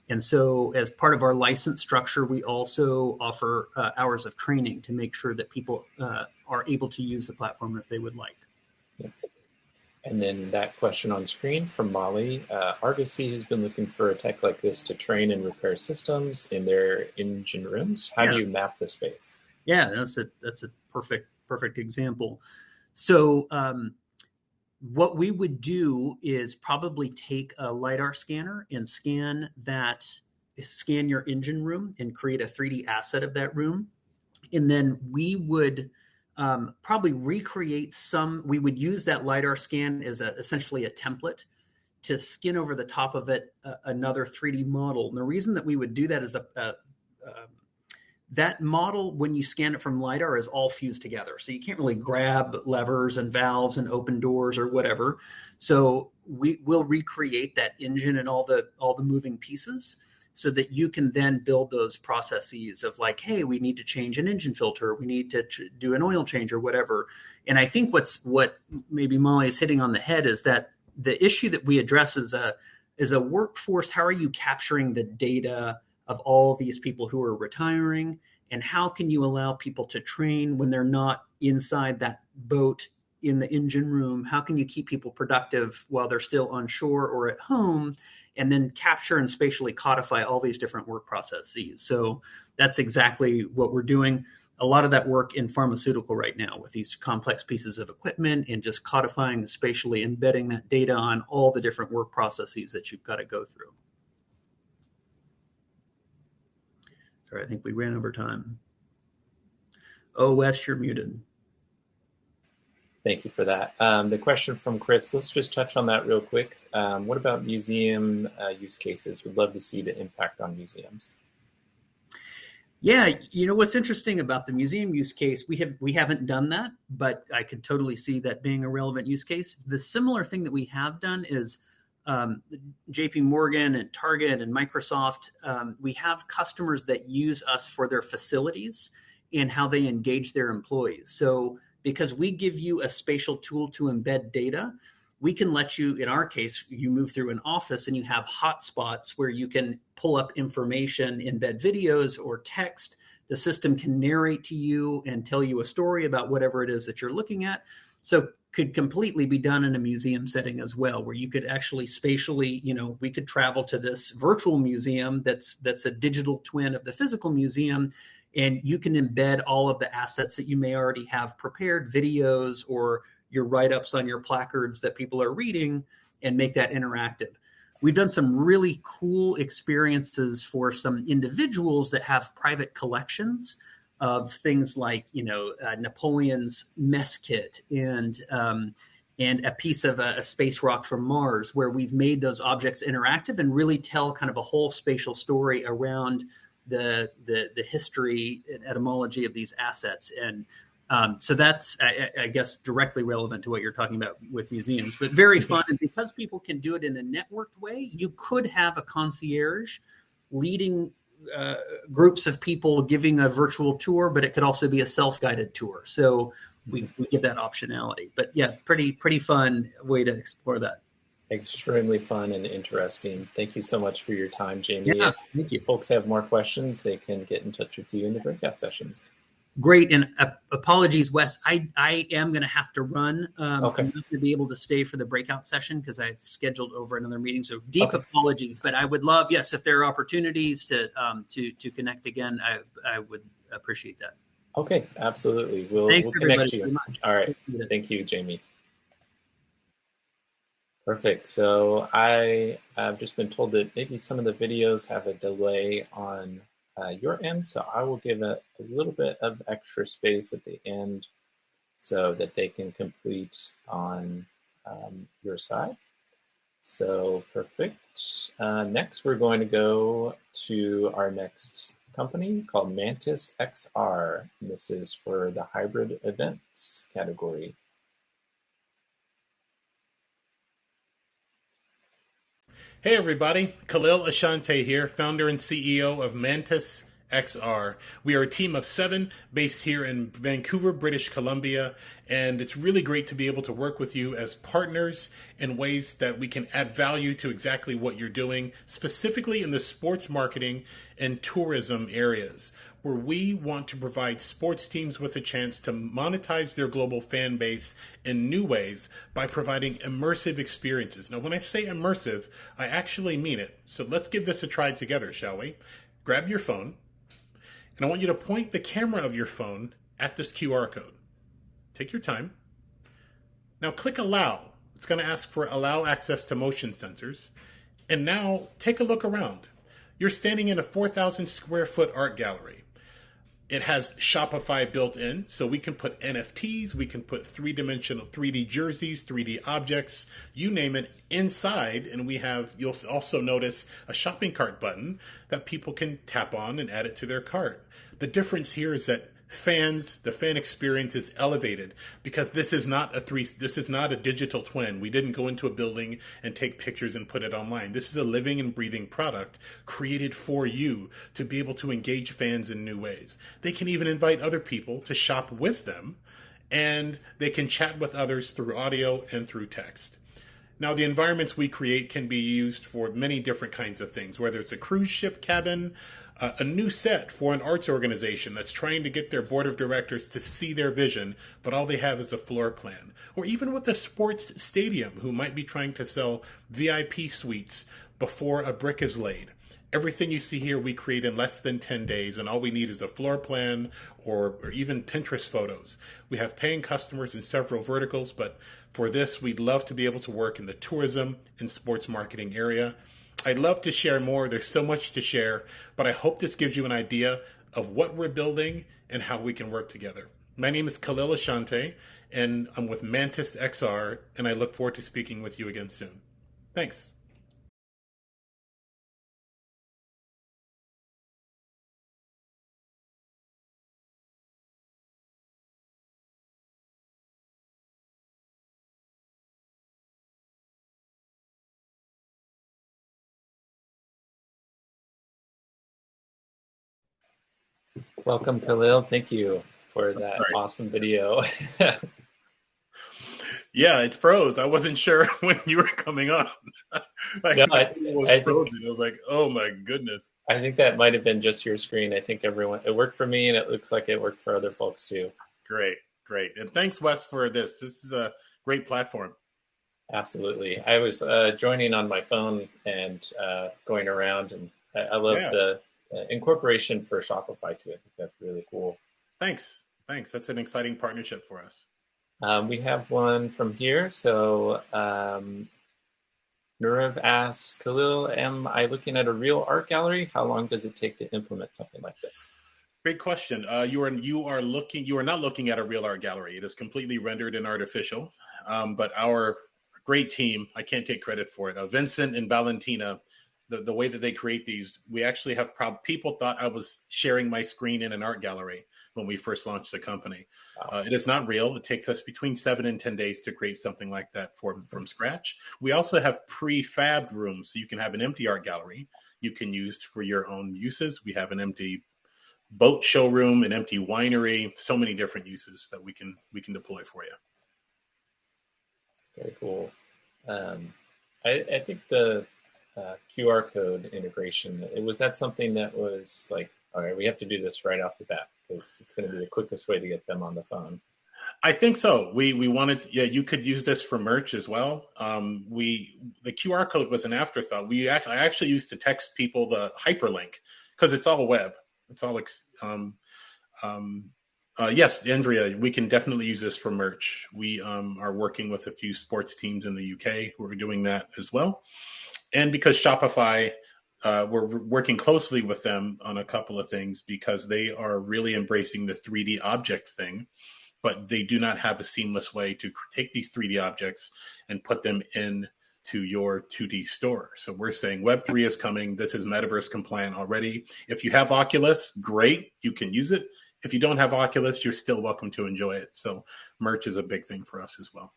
And so as part of our license structure, we also offer hours of training to make sure that people are able to use the platform if they would like.
Yeah. And then that question on screen from Molly. Argosy has been looking for a tech like this to train and repair systems in their engine rooms. How do you map the space?
Yeah, that's a perfect example. So what we would do is probably take a LiDAR scanner and scan your engine room and create a 3D asset of that room. And then we would probably recreate we would use that LiDAR scan as essentially a template to skin over the top of it another 3D model. And the reason that we would do that is that model, when you scan it from LiDAR, is all fused together. So you can't really grab levers and valves and open doors or whatever. So we will recreate that engine and all the moving pieces so that you can then build those processes of like, hey, we need to change an engine filter. We need to do an oil change or whatever. And I think what maybe Molly is hitting on the head is that the issue that we address is a workforce. How are you capturing the data of all of these people who are retiring, and how can you allow people to train when they're not inside that boat in the engine room? How can you keep people productive while they're still on shore or at home, and then capture and spatially codify all these different work processes? So that's exactly what we're doing. A lot of that work in pharmaceutical right now with these complex pieces of equipment and just codifying and spatially embedding that data on all the different work processes that you've got to go through. Sorry, I think we ran over time. Oh, Wes, you're muted.
Thank you for that. The question from Chris, let's just touch on that real quick. What about museum use cases? We'd love to see the impact on museums.
Yeah, what's interesting about the museum use case, we haven't done that, but I could totally see that being a relevant use case. The similar thing that we have done is JP Morgan and Target and Microsoft, we have customers that use us for their facilities and how they engage their employees. So because we give you a spatial tool to embed data, we can let you, in our case, you move through an office and you have hotspots where you can pull up information, embed videos or text. The system can narrate to you and tell you a story about whatever it is that you're looking at. So could completely be done in a museum setting as well, where you could actually spatially, we could travel to this virtual museum that's a digital twin of the physical museum, and you can embed all of the assets that you may already have prepared, videos or your write-ups on your placards that people are reading, and make that interactive. We've done some really cool experiences for some individuals that have private collections of things like, Napoleon's mess kit and a piece of a space rock from Mars, where we've made those objects interactive and really tell kind of a whole spatial story around the history and etymology of these assets. And So that's, I guess, directly relevant to what you're talking about with museums, but very fun. And because people can do it in a networked way, you could have a concierge leading groups of people giving a virtual tour, but it could also be a self-guided tour. So we give that optionality. But yeah, pretty fun way to explore that.
Extremely fun and interesting. Thank you so much for your time, Jamie.
Yeah,
if
thank you.
Folks have more questions, they can get in touch with you in the breakout sessions.
Great, and apologies, Wes. I am going to have to run.
Okay.
I'm not going to be able to stay for the breakout session because I've scheduled over another meeting. So deep apologies, but I would love, yes, if there are opportunities to connect again, I would appreciate that.
Okay, absolutely. We'll connect you. All right. Thank you, Jamie. Perfect. So I've just been told that maybe some of the videos have a delay on your end, so I will give a little bit of extra space at the end so that they can complete on your side. So perfect. Next, we're going to go to our next company called Mantis XR. And this is for the hybrid events category.
Hey everybody, Khalil Ashante here, founder and CEO of Mantis XR. We are a team of 7 based here in Vancouver, British Columbia, and it's really great to be able to work with you as partners in ways that we can add value to exactly what you're doing, specifically in the sports marketing and tourism areas, where we want to provide sports teams with a chance to monetize their global fan base in new ways by providing immersive experiences. Now, when I say immersive, I actually mean it. So let's give this a try together, shall we? Grab your phone, and I want you to point the camera of your phone at this QR code. Take your time. Now click Allow. It's going to ask for Allow access to motion sensors. And now take a look around. You're standing in a 4,000 square foot art gallery. It has Shopify built in, so we can put NFTs, we can put 3D jerseys, 3D objects, you name it, inside. And you'll also notice a shopping cart button that people can tap on and add it to their cart. The difference here is that the fan experience is elevated because this is not a digital twin. We didn't go into a building and take pictures and put it online. This is a living and breathing product created for you to be able to engage fans in new ways. They can even invite other people to shop with them, and they can chat with others through audio and through text. Now, the environments we create can be used for many different kinds of things, whether it's a cruise ship cabin, a new set for an arts organization that's trying to get their board of directors to see their vision, but all they have is a floor plan. Or even with a sports stadium who might be trying to sell VIP suites before a brick is laid. Everything you see here we create in less than 10 days, and all we need is a floor plan or even Pinterest photos. We have paying customers in several verticals, but for this, we'd love to be able to work in the tourism and sports marketing area. I'd love to share more. There's so much to share, but I hope this gives you an idea of what we're building and how we can work together. My name is Khalil Ashante, and I'm with Mantis XR, and I look forward to speaking with you again soon. Thanks.
Welcome, Khalil. Thank you for that awesome video.
Yeah, it froze. I wasn't sure when you were coming on. It was frozen. I was like, oh my goodness.
I think that might have been just your screen. I think it worked for me, and it looks like it worked for other folks too.
Great. And thanks, Wes, for this. This is a great platform.
Absolutely. I was joining on my phone and going around, and I love the incorporation for Shopify too. I think that's really cool.
Thanks. That's an exciting partnership for us.
We have one from here. So Nurav asks, Khalil, am I looking at a real art gallery? How long does it take to implement something like this?
Great question. You are not looking at a real art gallery. It is completely rendered and artificial. But our great team, I can't take credit for it. Vincent and Valentina the way that they create these, we actually have people thought I was sharing my screen in an art gallery when we first launched the company.
Wow.
It is not real. It takes us between 7 and 10 days to create something like that from scratch. We also have prefabbed rooms, so you can have an empty art gallery you can use for your own uses. We have an empty boat showroom, an empty winery, so many different uses that we can deploy for you.
Very cool. I think the QR code integration, was that something that was like, all right, we have to do this right off the bat because it's going to be the quickest way to get them on the phone?
I think so. We wanted, you could use this for merch as well. The QR code was an afterthought. I actually used to text people the hyperlink because it's all web. It's all, yes, Andrea, we can definitely use this for merch. We are working with a few sports teams in the UK who are doing that as well. And because Shopify, we're working closely with them on a couple of things because they are really embracing the 3D object thing, but they do not have a seamless way to take these 3D objects and put them into your 2D store. So we're saying Web3 is coming. This is metaverse compliant already. If you have Oculus, great, you can use it. If you don't have Oculus, you're still welcome to enjoy it. So merch is a big thing for us as well.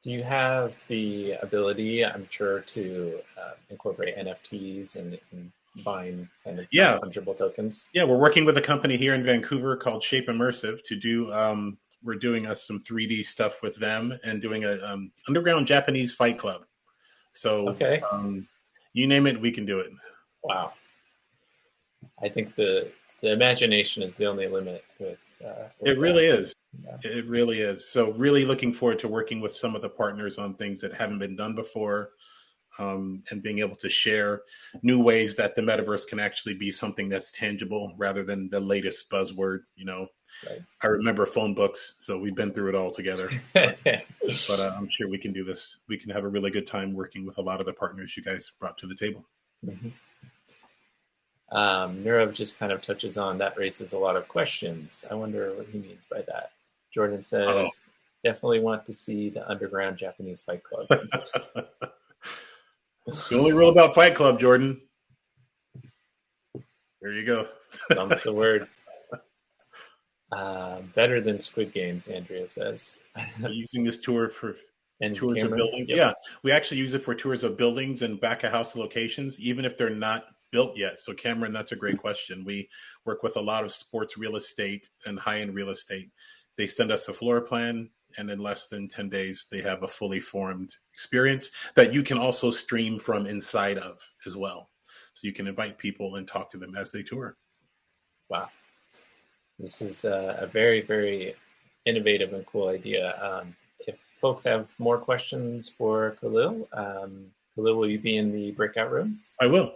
Do you have the ability, I'm sure, to incorporate NFTs and buying kind of fungible tokens?
Yeah, we're working with a company here in Vancouver called Shape Immersive to do, we're doing some 3D stuff with them and doing a underground Japanese fight club. So you name it, we can do it.
Wow. I think the imagination is the only limit with
it really is.
Yeah.
It really is. So really looking forward to working with some of the partners on things that haven't been done before, and being able to share new ways that the metaverse can actually be something that's tangible rather than the latest buzzword.
Right.
I remember phone books, so we've been through it all together. But I'm sure we can do this. We can have a really good time working with a lot of the partners you guys brought to the table.
Mm-hmm. Nirav just kind of touches on that, raises a lot of questions. I wonder what he means by that. Jordan says, definitely want to see the underground Japanese fight club.
The only rule about Fight Club, Jordan. There you go.
Thumbs the word. Better than Squid Games, Andrea says.
Using this tour for tours
Cameron?
of buildings.
Yep.
Yeah, we actually use it for tours of buildings and back of house locations, even if they're not built yet. So Cameron, that's a great question. We work with a lot of sports real estate and high-end real estate. They send us a floor plan, and in less than 10 days, they have a fully formed experience that you can also stream from inside of as well. So you can invite people and talk to them as they tour.
Wow. This is a very, very innovative and cool idea. If folks have more questions for Khalil, Khalil, will you be in the breakout rooms?
I will.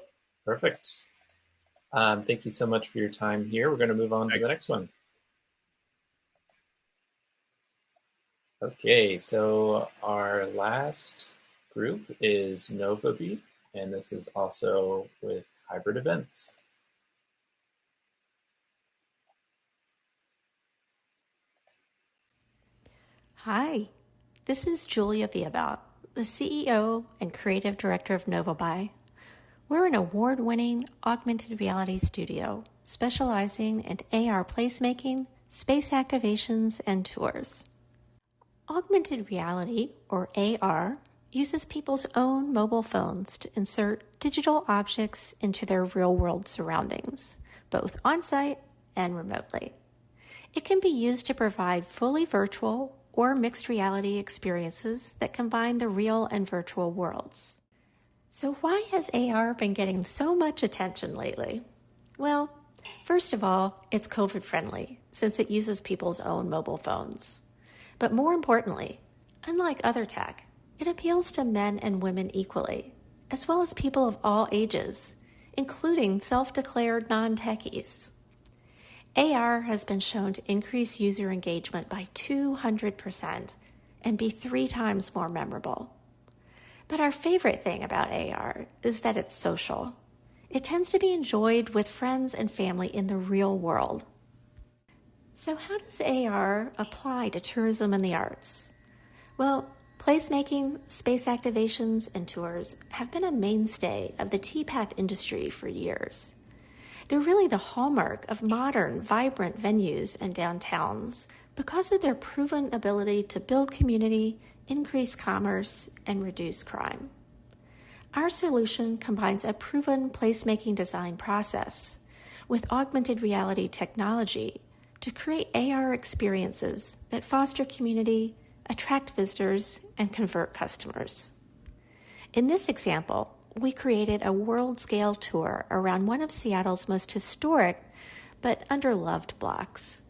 Perfect. Thank you so much for your time here. We're going to move on to the next one. Okay, so our last group is NovaBeat, and this is also with hybrid events.
Hi, this is Julia Viabout, the CEO and Creative Director of NovaBuy. We're an award-winning augmented reality studio specializing in AR placemaking, space activations, and tours. Augmented reality, or AR, uses people's own mobile phones to insert digital objects into their real-world surroundings, both on-site and remotely. It can be used to provide fully virtual or mixed reality experiences that combine the real and virtual worlds. So why has AR been getting so much attention lately? Well, first of all, it's COVID-friendly since it uses people's own mobile phones. But more importantly, unlike other tech, it appeals to men and women equally, as well as people of all ages, including self-declared non-techies. AR has been shown to increase user engagement by 200% and be 3 times more memorable. But our favorite thing about AR is that it's social. It tends to be enjoyed with friends and family in the real world. So how does AR apply to tourism and the arts? Well, Placemaking, space activations, and tours have been a mainstay of the TPATH industry for years. They're really the hallmark of modern, vibrant venues and downtowns because of their proven ability to build community, increase commerce, and reduce crime. Our solution combines a proven placemaking design process with augmented reality technology to create AR experiences that foster community, attract visitors, and convert customers. In this example, we created a world-scale tour around one of Seattle's most historic but underloved blocks.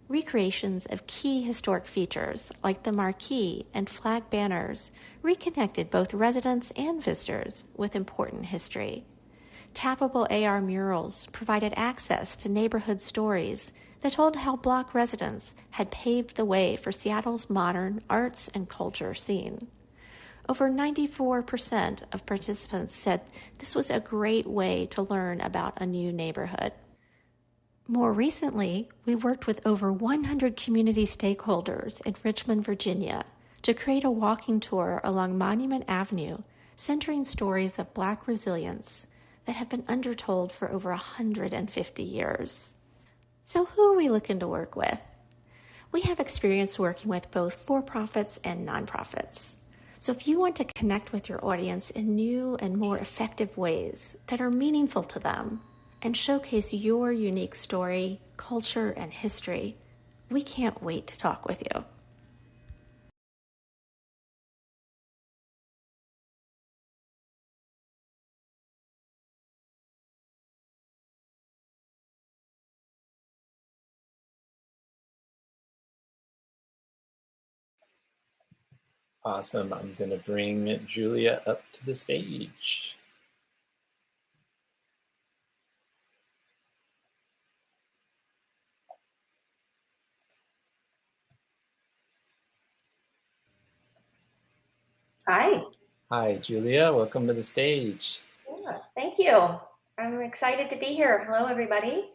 Recreations of key historic features like the marquee and flag banners reconnected both residents and visitors with important history. Tappable AR murals provided access to neighborhood stories that told how block residents had paved the way for Seattle's modern arts and culture scene. Over 94% of participants said this was a great way to learn about a new neighborhood. More recently, we worked with over 100 community stakeholders in Richmond, Virginia, to create a walking tour along Monument Avenue, centering stories of Black resilience that have been undertold for over 150 years. So who are we looking to work with? We have experience working with both for-profits and nonprofits. So if you want to connect with your audience in new and more effective ways that are meaningful to them and showcase your unique story, culture, and history, we can't wait to talk with you.
Awesome. I'm going to bring Julia up to the stage.
Hi.
Hi, Julia. Welcome to the stage.
Yeah, thank you. I'm excited to be here. Hello, everybody.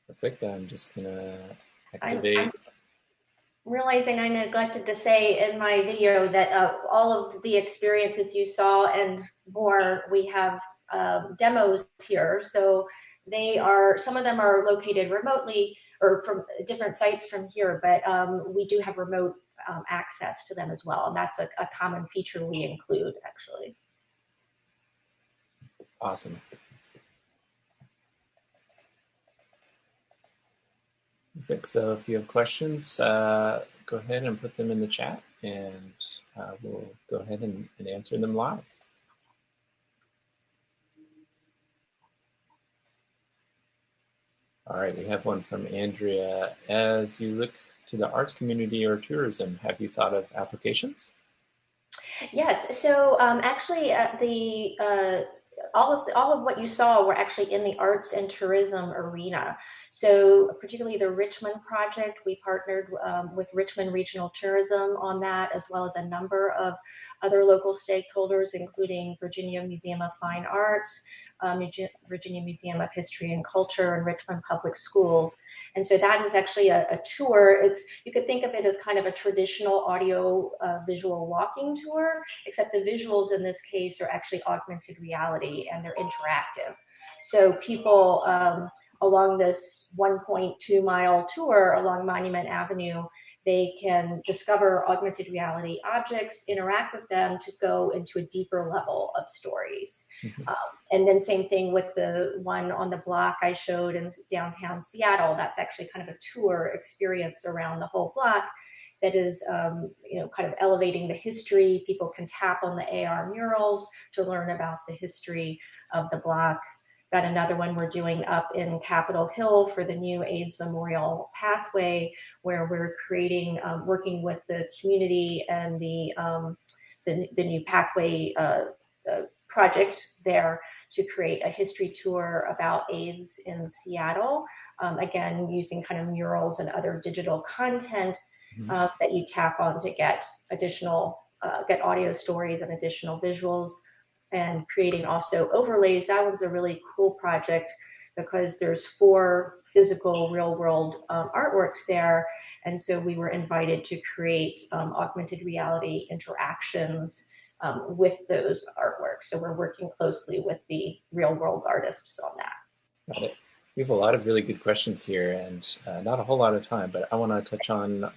Perfect. I'm just going to activate.
I'm realizing I neglected to say in my video that all of the experiences you saw and more, we have demos here. So they are, some of them are located remotely or from different sites from here, but we do have remote access to them as well. And that's a common feature we include, actually.
Awesome. Perfect. So if you have questions, go ahead and put them in the chat, and we'll go ahead and answer them live. All right, we have one from Andrea. As you look to the arts community or tourism, have you thought of applications?
Yes. So actually, all of what you saw were actually in the arts and tourism arena. So particularly the Richmond project, we partnered with Richmond Regional Tourism on that, as well as a number of other local stakeholders, including Virginia Museum of Fine Arts, Virginia Museum of History and Culture, and Richmond Public Schools. And so that is actually a tour. You could think of it as kind of a traditional audio visual walking tour, except the visuals in this case are actually augmented reality and they're interactive. So people along this 1.2 mile tour along Monument Avenue, they can discover augmented reality objects, interact with them to go into a deeper level of stories.
Mm-hmm.
And then same thing with the one on the block I showed in downtown Seattle. That's actually kind of a tour experience around the whole block that is, kind of elevating the history. People can tap on the AR murals to learn about the history of the block. Got another one we're doing up in Capitol Hill for the new AIDS Memorial Pathway, where we're creating, working with the community and the new pathway project there to create a history tour about AIDS in Seattle. Again, using kind of murals and other digital content that you tap on to get additional, get audio stories and additional visuals, and creating also overlays. That one's a really cool project because there's 4 physical real world artworks there. And so we were invited to create augmented reality interactions with those artworks. So we're working closely with the real world artists on that.
Got it. We have a lot of really good questions here and not a whole lot of time, but I want to touch on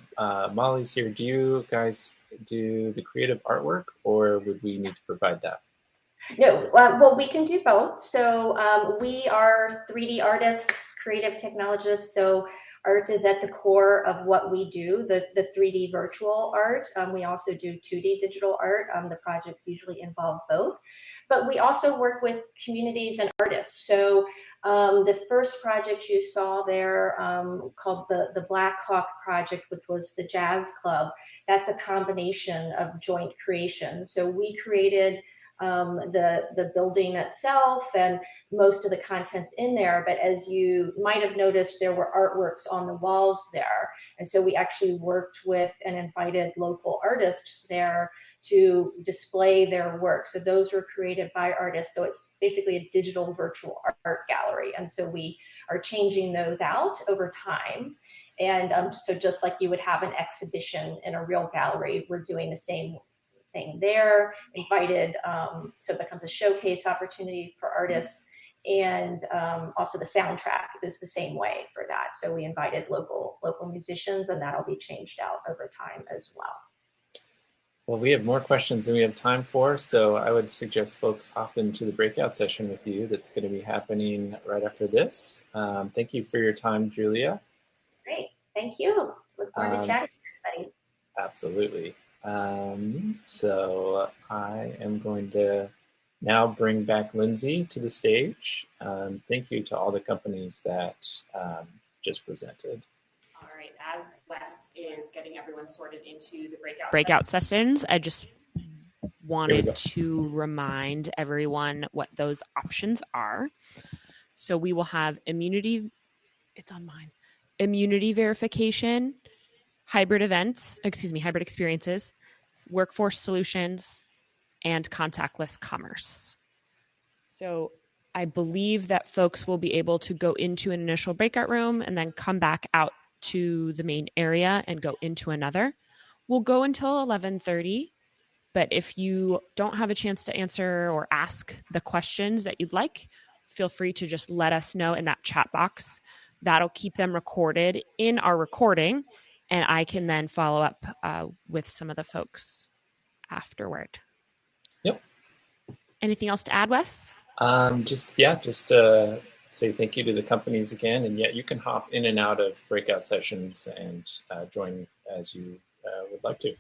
Molly's here. Do you guys do the creative artwork, or would we need to provide that?
No, well, we can do both. So we are 3D artists, creative technologists. So art is at the core of what we do, the 3D virtual art. We also do 2D digital art. The projects usually involve both. But we also work with communities and artists. So the first project you saw there called the Black Hawk Project, which was the jazz club, that's a combination of joint creation. So we created the building itself and most of the contents in there. But as you might have noticed, there were artworks on the walls there. And so we actually worked with and invited local artists there to display their work. So those were created by artists. So it's basically a digital virtual art gallery. And so we are changing those out over time. And so just like you would have an exhibition in a real gallery, we're doing the same thing there, invited, so it becomes a showcase opportunity for artists. And also the soundtrack is the same way for that. So we invited local musicians, and that'll be changed out over time as well.
Well, we have more questions than we have time for, so I would suggest folks hop into the breakout session with you that's going to be happening right after this. Thank you for your time, Julia.
Great, thank you. Look forward to chatting with everybody.
Absolutely. So I am going to now bring back Lindsay to the stage. Thank you to all the companies that just presented.
All right, as Wes is getting everyone sorted into the breakout sessions, I just wanted to remind everyone what those options are. So we will have immunity verification, hybrid experiences, workforce solutions, and contactless commerce. So I believe that folks will be able to go into an initial breakout room and then come back out to the main area and go into another. We'll go until 11:30, but if you don't have a chance to answer or ask the questions that you'd like, feel free to just let us know in that chat box. That'll keep them recorded in our recording, and I can then follow up with some of the folks afterward.
Yep.
Anything else to add, Wes?
Just say thank you to the companies again, and you can hop in and out of breakout sessions and join as you would like to.